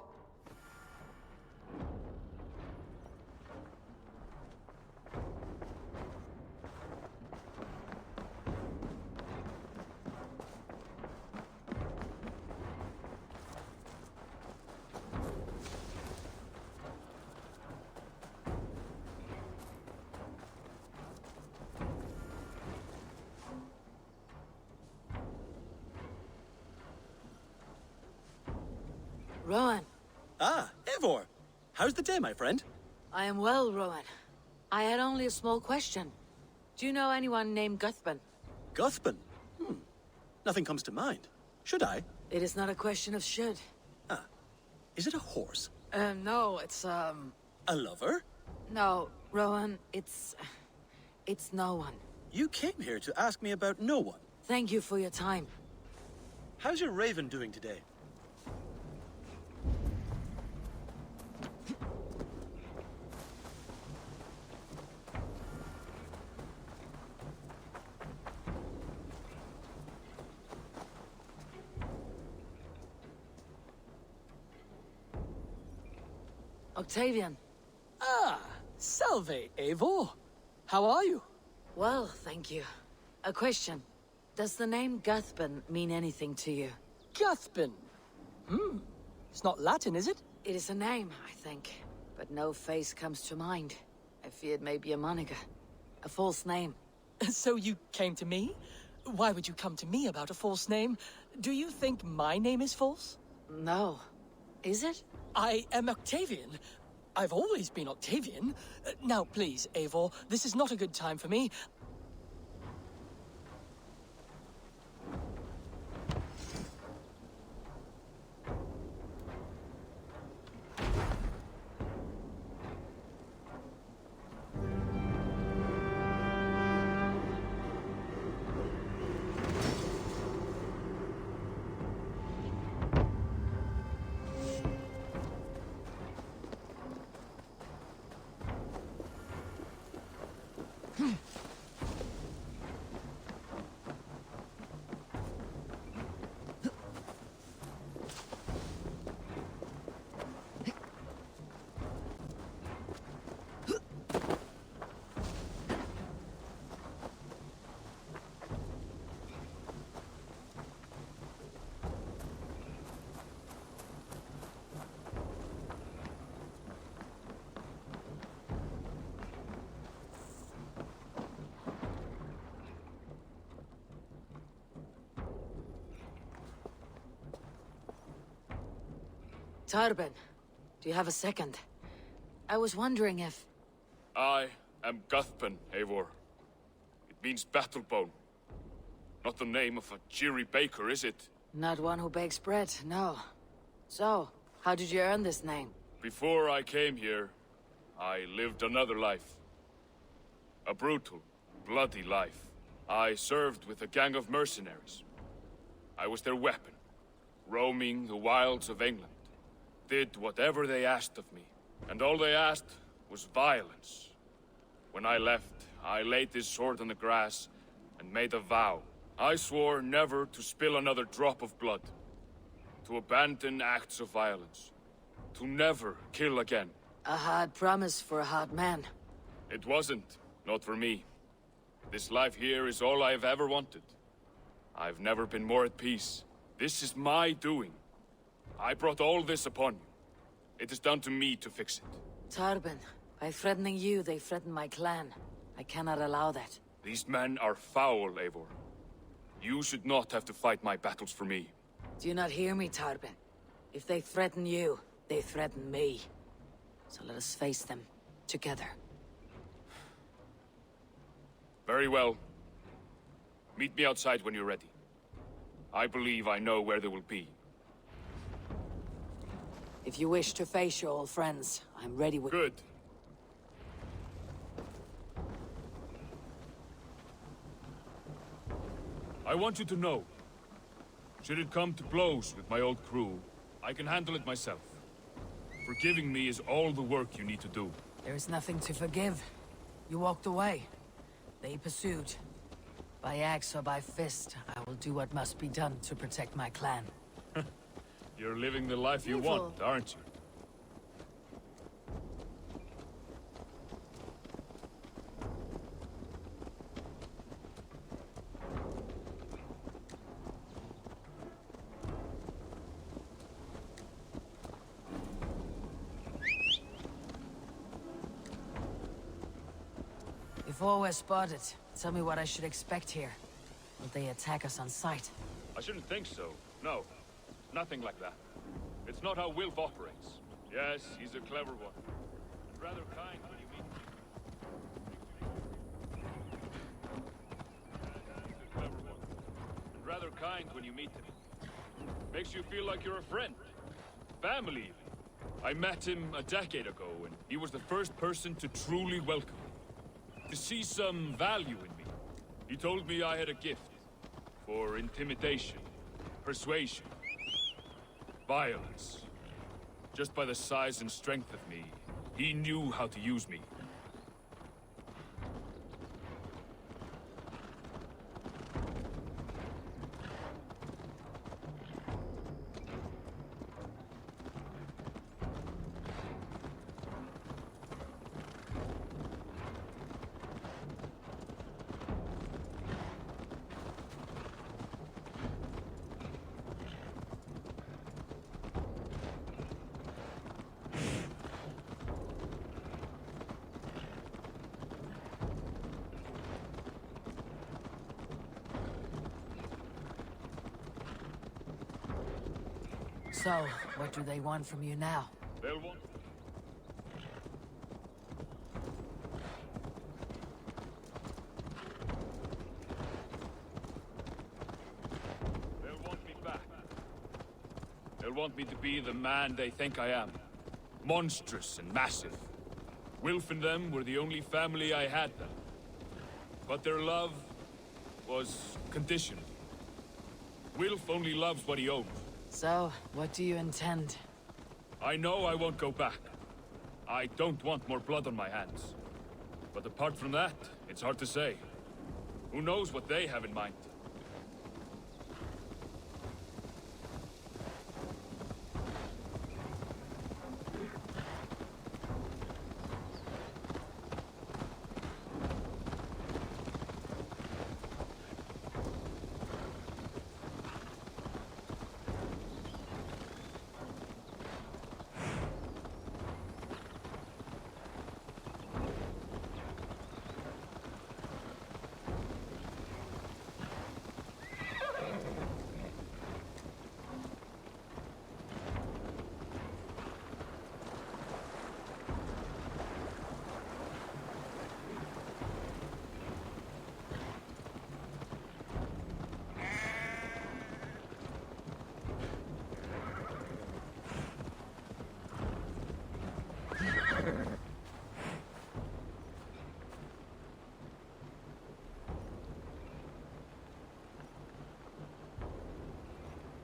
Rowan. Ah, Eivor. How's the day, my friend? I am well, Rowan. I had only a small question. Do you know anyone named Guthban? Guthban? Nothing comes to mind. Should I? It is not a question of should. Ah. Is it a horse? No, it's, A lover? No, Rowan, it's no one. You came here to ask me about no one. Thank you for your time. How's your raven doing today? Octavian. Ah, salve, Eivor. How are you? Well, thank you. A question. Does the name Guthban mean anything to you? Guthban? It's not Latin, is it? It is a name, I think. But no face comes to mind. I feared maybe a moniker. A false name. So you came to me? Why would you come to me about a false name? Do you think my name is false? No. Is it? I am Octavian. I've always been Octavian. Now, please, Eivor, this is not a good time for me. Tarben, do you have a second? I was wondering if... I am Guthban, Eivor. It means battlebone. Not the name of a cheery baker, is it? Not one who bakes bread, no. So, how did you earn this name? Before I came here, I lived another life. A brutal, bloody life. I served with a gang of mercenaries. I was their weapon, roaming the wilds of England. Did whatever they asked of me, and all they asked was violence. When I left, I laid this sword on the grass and made a vow. I swore never to spill another drop of blood, to abandon acts of violence, to never kill again. A hard promise for a hard man. It wasn't, not for me. This life here is all I've ever wanted. I've never been more at peace. This is my doing. I brought all this upon you. It is down to me to fix it. Tarben, by threatening you, they threaten my clan. I cannot allow that. These men are foul, Eivor. You should not have to fight my battles for me. Do you not hear me, Tarben? If they threaten you, they threaten me. So let us face them, together. Very well. Meet me outside when you're ready. I believe I know where they will be. If you wish to face your old friends, I'm ready with— Good. I want you to know, should it come to blows with my old crew, I can handle it myself. Forgiving me is all the work you need to do. There is nothing to forgive. You walked away. They pursued. By axe or by fist, I will do what must be done to protect my clan. You're living the life you want, aren't you? If all were spotted, tell me what I should expect here. Will they attack us on sight? I shouldn't think so. No. Nothing like that. It's not how Wilf operates. Yes, he's a clever one. And rather kind when you meet him. He's a clever one. And rather kind when you meet him. Makes you feel like you're a friend. Family, even. I met him a decade ago, and he was the first person to truly welcome me. To see some value in me. He told me I had a gift. For intimidation. Persuasion. Violence. Just by the size and strength of me, he knew how to use me. So, what do they want from you now? They'll want... They'll want me back. They'll want me to be the man they think I am. Monstrous and massive. Wilf and them were the only family I had then. But their love was conditional. Wilf only loves what he owns. So, what do you intend? I know I won't go back. I don't want more blood on my hands. But apart from that, it's hard to say. Who knows what they have in mind?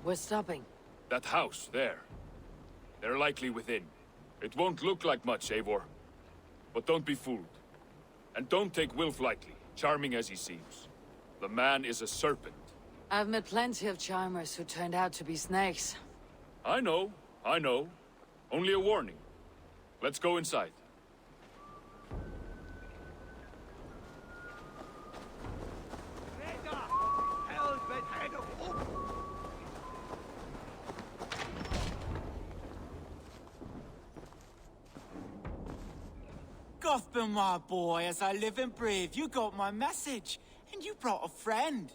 We're stopping. That house, there. They're likely within. It won't look like much, Eivor. But don't be fooled. And don't take Wilf lightly, charming as he seems. The man is a serpent. I've met plenty of charmers who turned out to be snakes. I know. Only a warning. Let's go inside. Gotham, my boy, as I live and breathe, you got my message. And you brought a friend.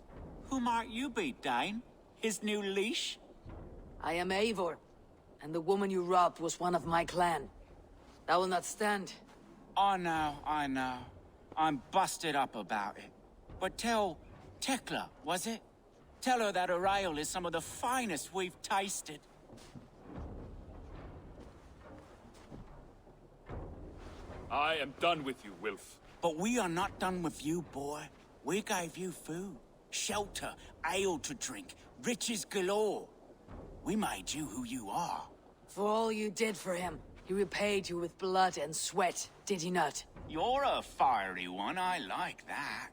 Who might you be, Dane? His new leash? I am Eivor, and the woman you robbed was one of my clan. That will not stand. I know. I'm busted up about it. But tell Tekla, was it? Tell her that her ale is some of the finest we've tasted. I am done with you, Wilf. But we are not done with you, boy. We gave you food, shelter, ale to drink, riches galore. We made you who you are. For all you did for him, he repaid you with blood and sweat, did he not? You're a fiery one, I like that.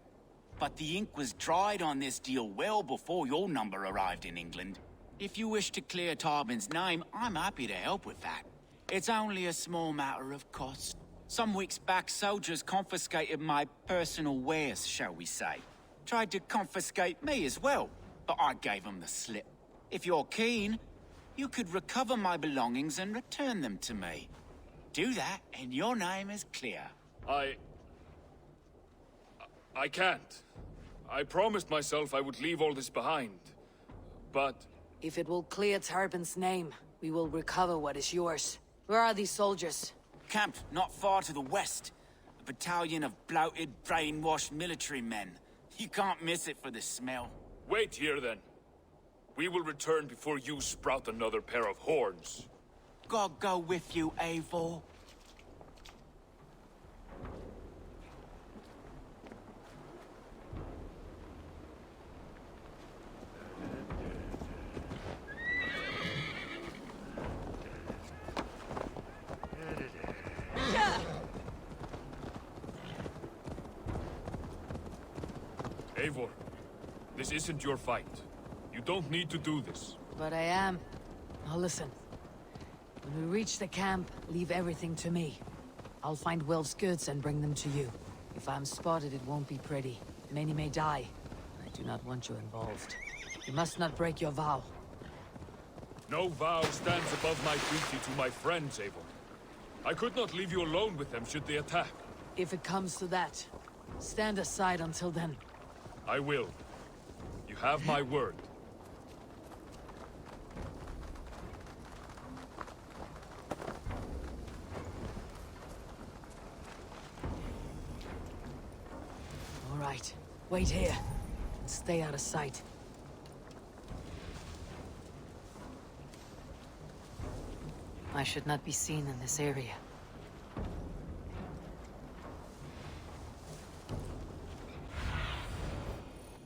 But the ink was dried on this deal well before your number arrived in England. If you wish to clear Tarbin's name, I'm happy to help with that. It's only a small matter of cost. Some weeks back, soldiers confiscated my personal wares, shall we say. Tried to confiscate me as well, but I gave them the slip. If you're keen, you could recover my belongings and return them to me. Do that, and your name is clear. I can't. I promised myself I would leave all this behind. But... If it will clear Tarbin's name, we will recover what is yours. Where are these soldiers? Camped not far to the west. A battalion of bloated, brainwashed military men. You can't miss it for the smell. Wait here, then. We will return before you sprout another pair of horns. God go with you, Eivor. Eivor, this isn't your fight. You don't need to do this. But I am. Now listen. When we reach the camp, leave everything to me. I'll find Will's goods and bring them to you. If I'm spotted, it won't be pretty. Many may die. I do not want you involved. You must not break your vow. No vow stands above my duty to my friends, Eivor. I could not leave you alone with them should they attack. If it comes to that, stand aside until then. I will. You have my word. All right. Wait here. And stay out of sight. I should not be seen in this area.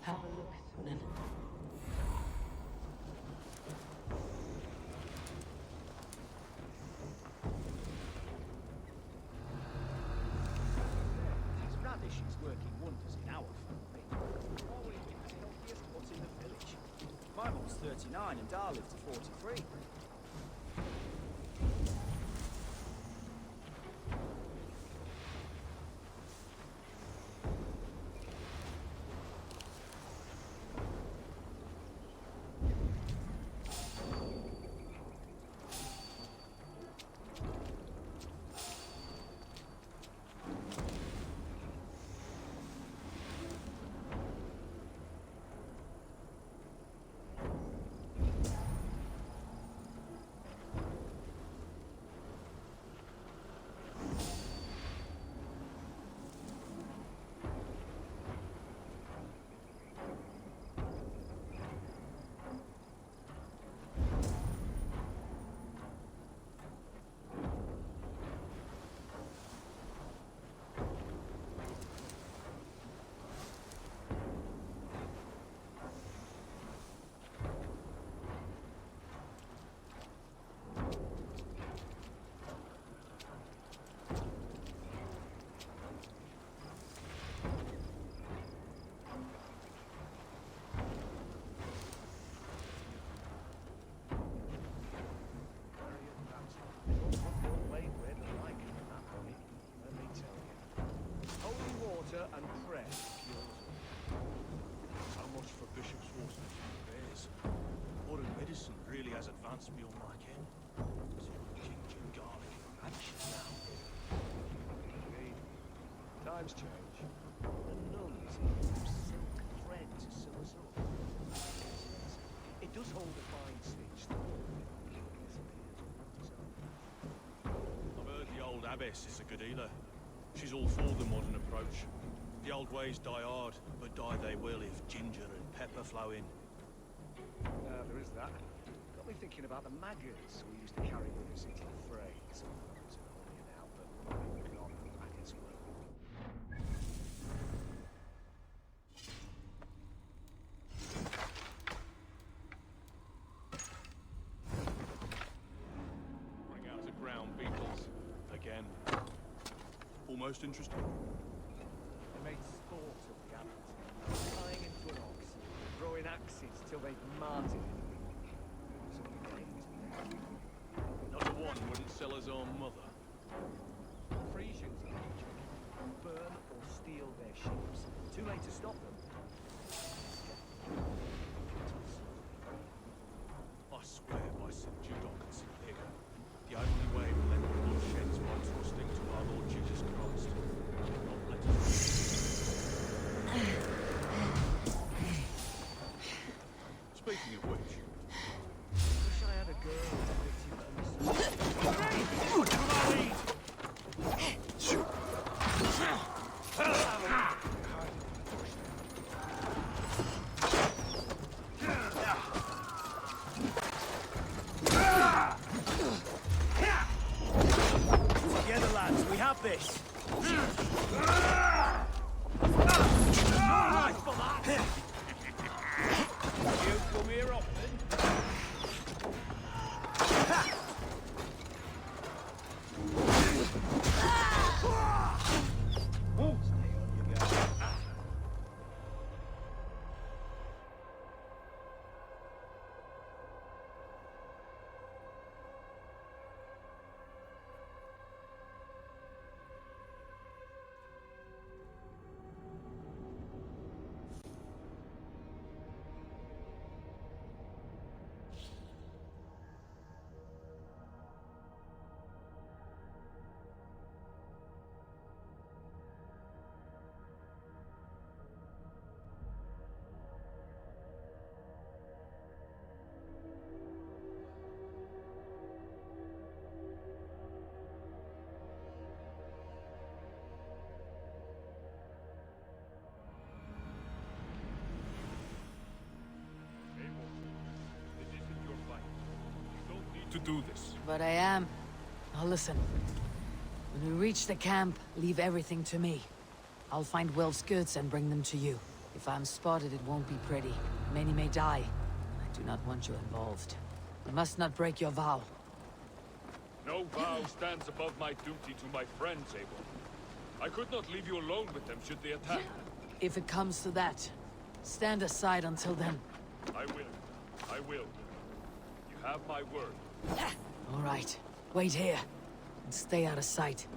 Have a look, Thunen. These radishes working wonders in our family. Why would it be as healthy as what's in the village? My mum's 39 and Dar lived to 43. And prayer cures all. So much for Bishop's horses and bears. Modern medicine really has advanced beyond my ken. It's all ginger, garlic, and radishes now. Indeed. Times change. The nuns use silk thread to sew us up. It does hold a fine stitch, though. I've heard the old abbess is a good healer. She's all for the modern approach. The old ways die hard, but die they will if ginger and pepper flow in. There is that. Got me thinking about the maggots we used to carry with us into the fray. Sometimes holding it out, but maybe not the maggots were. Bring out the ground beetles again. Almost interesting. They made sport of the animals, tying into an ox, throwing axes till they'd martyred it. Not a one wouldn't sell his own mother. Frisians burn or steal their ships. Too late to stop them. I swear by St. Judoc and St. Pig, the only way we'll end the bloodshed is by trusting to our Lord Jesus Christ. Speaking of which, wish I had a girl to fit you to do this. But I am. Now listen. When we reach the camp, leave everything to me. I'll find Wilf's goods and bring them to you. If I'm spotted, it won't be pretty. Many may die. I do not want you involved. You must not break your vow. No vow stands above my duty to my friends, Abel. I could not leave you alone with them should they attack. If it comes to that, stand aside until then. I will. I will. You have my word. All right. Wait here. And stay out of sight.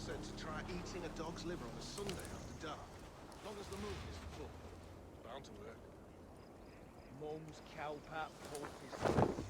said to try eating a dog's liver on a Sunday after dark. As long as the moon isn't full. Bound to work. Mum's cowpat pork is...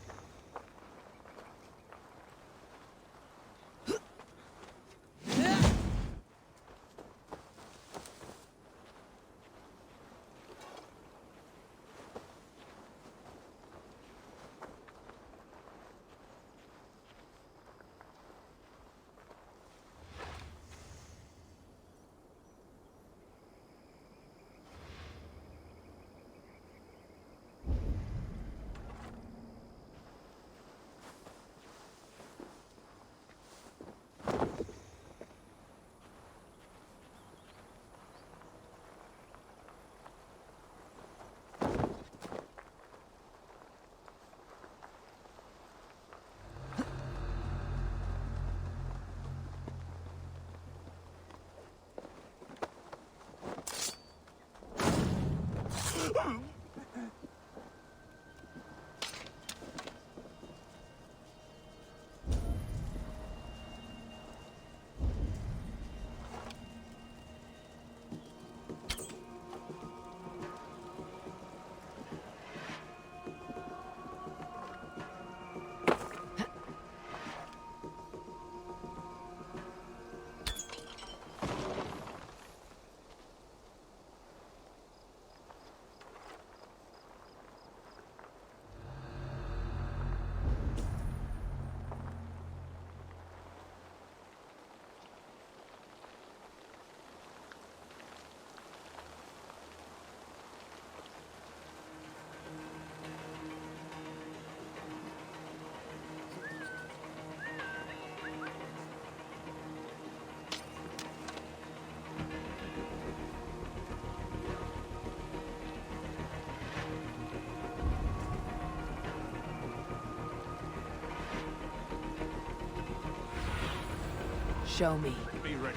show me. Be ready.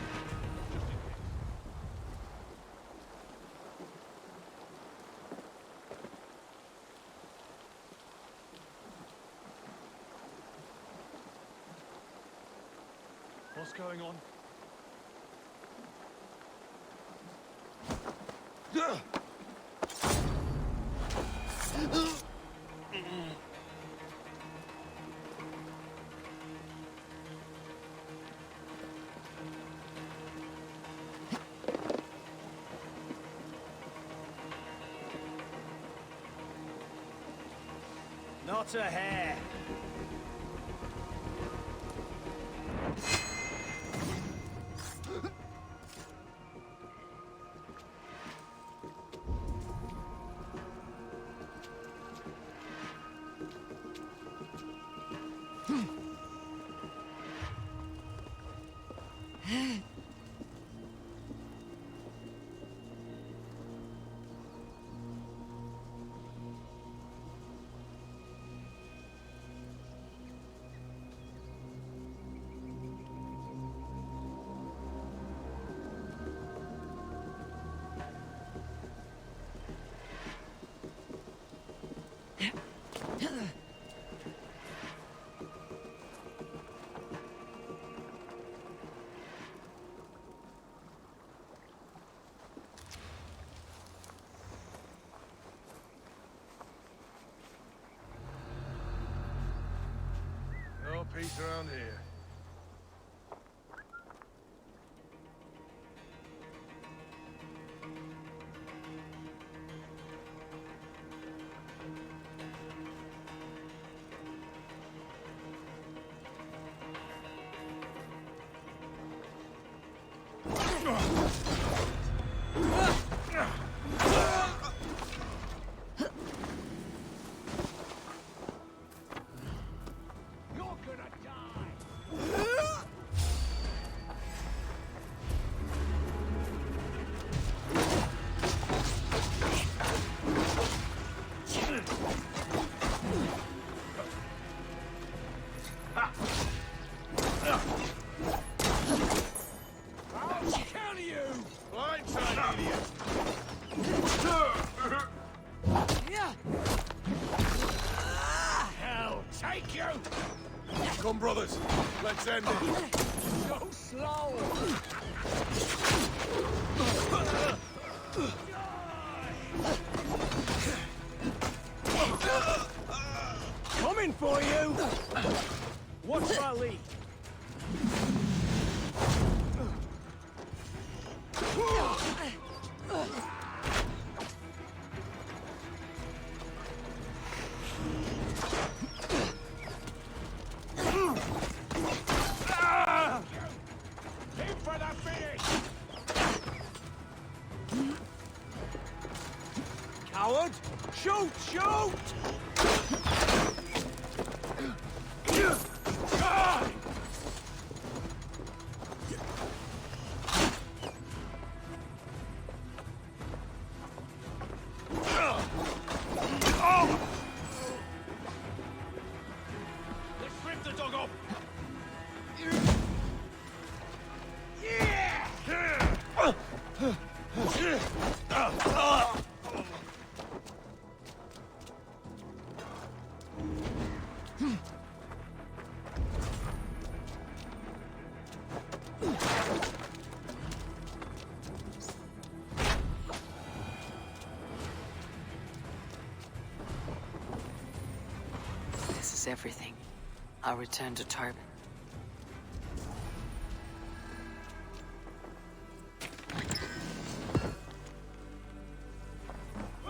What's going on? Not a hair. No peace around here. Come, brothers. Let's end it. So slow. Coming for you. Watch my lead. Coward! Shoot! Shoot! Let's rip the dog off! This is everything. I'll return to Tarban.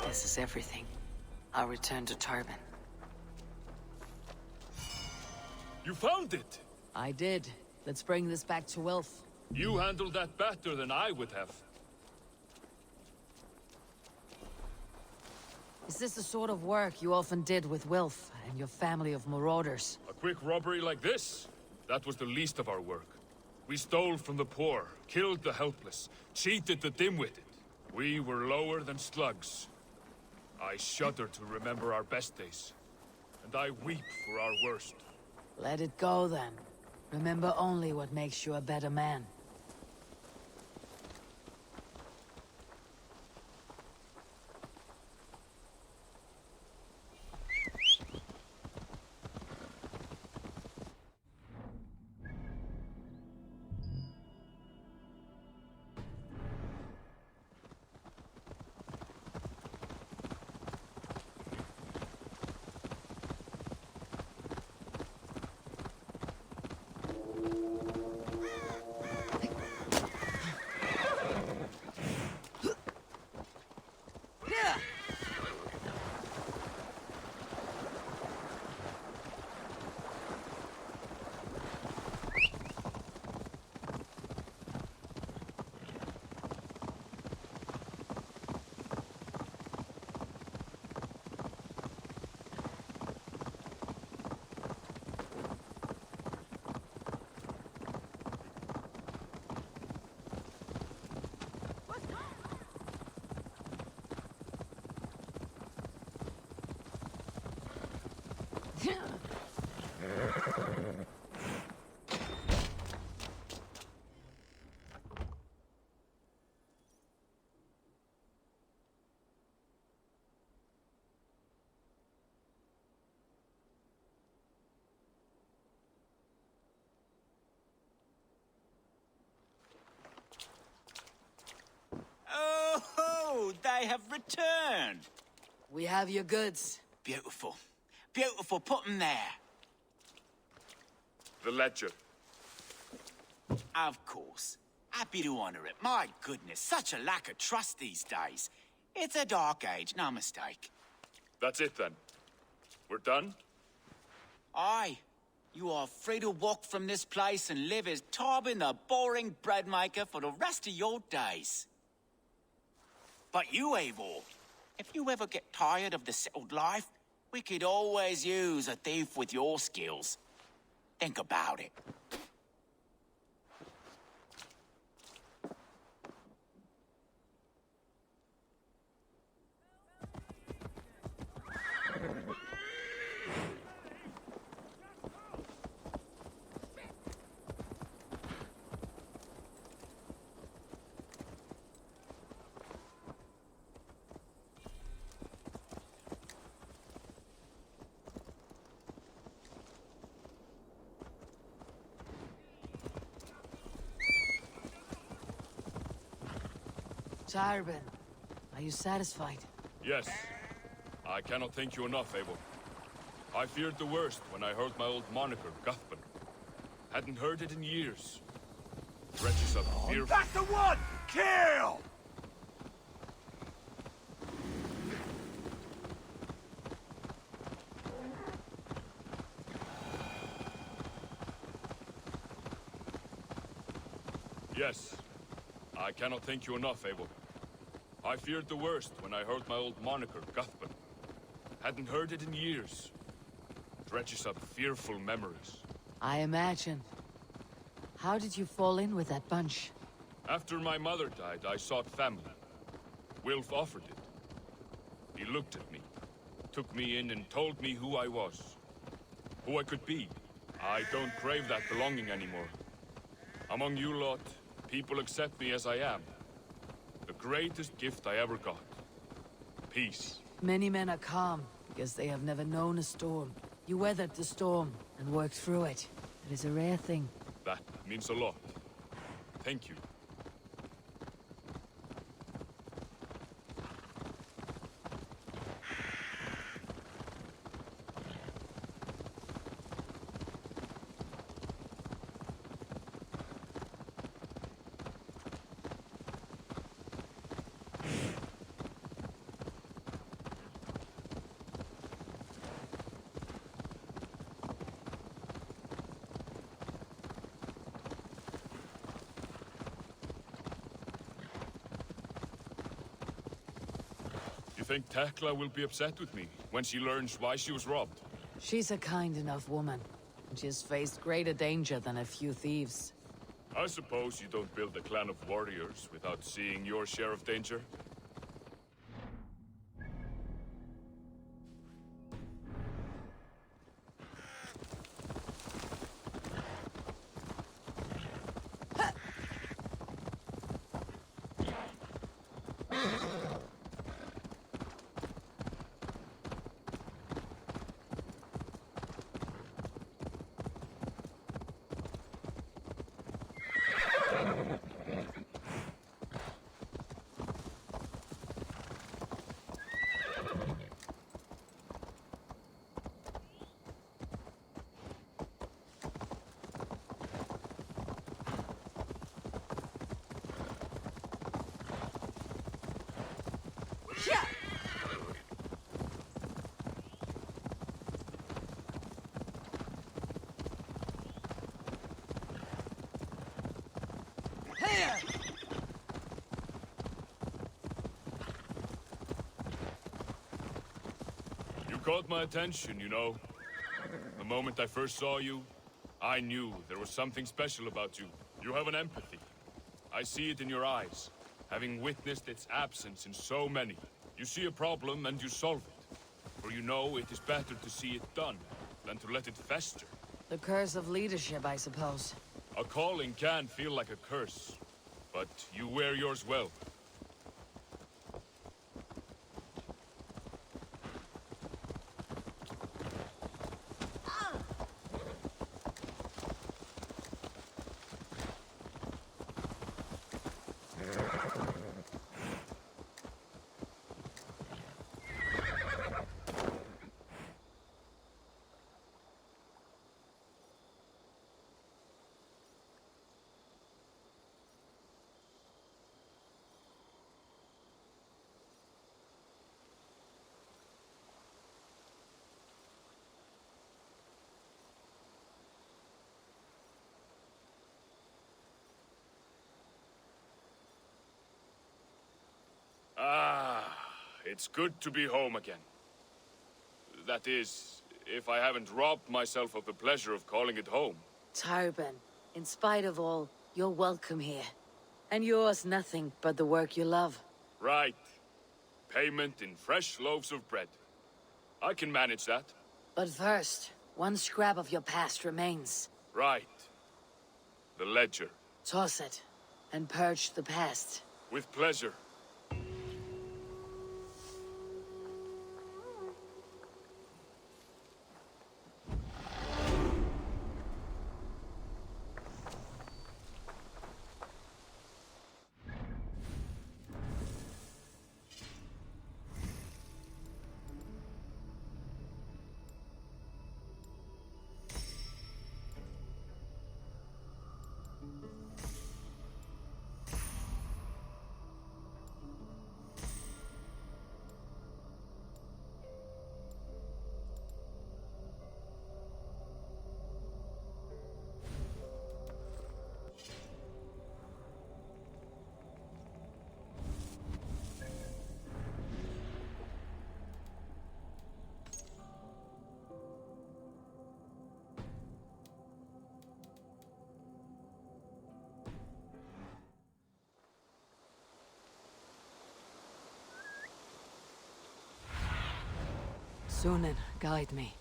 This is everything. I'll return to Tarban. You found it! I did. Let's bring this back to Wilf. You handled that better than I would have. Is this the sort of work you often did with Wilf and your family of marauders? A quick robbery like this? That was the least of our work. We stole from the poor, killed the helpless, cheated the dim-witted. We were lower than slugs. I shudder to remember our best days, and I weep for our worst. Let it go, then. Remember only what makes you a better man. Oh, they have returned. We have your goods. Beautiful. Beautiful. Put them there. The ledger. Of course. Happy to honor it. My goodness, such a lack of trust these days. It's a dark age, no mistake. That's it then. We're done? Aye. You are free to walk from this place and live as Tobin the boring bread maker for the rest of your days. But you, Eivor, if you ever get tired of the settled life, we could always use a thief with your skills. Think about it. Tarbin, are you satisfied? Yes. I cannot thank you enough, Eivor. I feared the worst when I heard my old moniker, Guthban. Hadn't heard it in years. Wretches of fearful... That's the one! Kill! Yes. I cannot thank you enough, Eivor. I feared the worst when I heard my old moniker, Guthban. Hadn't heard it in years. Dredges up fearful memories. I imagine. How did you fall in with that bunch? After my mother died, I sought family. Wilf offered it. He looked at me, took me in and told me who I was. Who I could be. I don't crave that belonging anymore. Among you lot, people accept me as I am. The greatest gift I ever got. Peace. Many men are calm because they have never known a storm. You weathered the storm and worked through it. It is a rare thing. That means a lot. Thank you. You think Tekla will be upset with me when she learns why she was robbed? She's a kind enough woman, and she has faced greater danger than a few thieves. I suppose you don't build a clan of warriors without seeing your share of danger? You caught my attention, you know. The moment I first saw you, I knew there was something special about you. You have an empathy. I see it in your eyes, having witnessed its absence in so many. You see a problem and you solve it. For you know it is better to see it done than to let it fester. The curse of leadership, I suppose. A calling can feel like a curse, but you wear yours well. Ah, it's good to be home again. That is, if I haven't robbed myself of the pleasure of calling it home. Tarban, in spite of all, you're welcome here. And yours nothing but the work you love. Right. Payment in fresh loaves of bread. I can manage that. But first, one scrap of your past remains. Right. The ledger. Toss it, and purge the past. With pleasure. Sunan, guide me.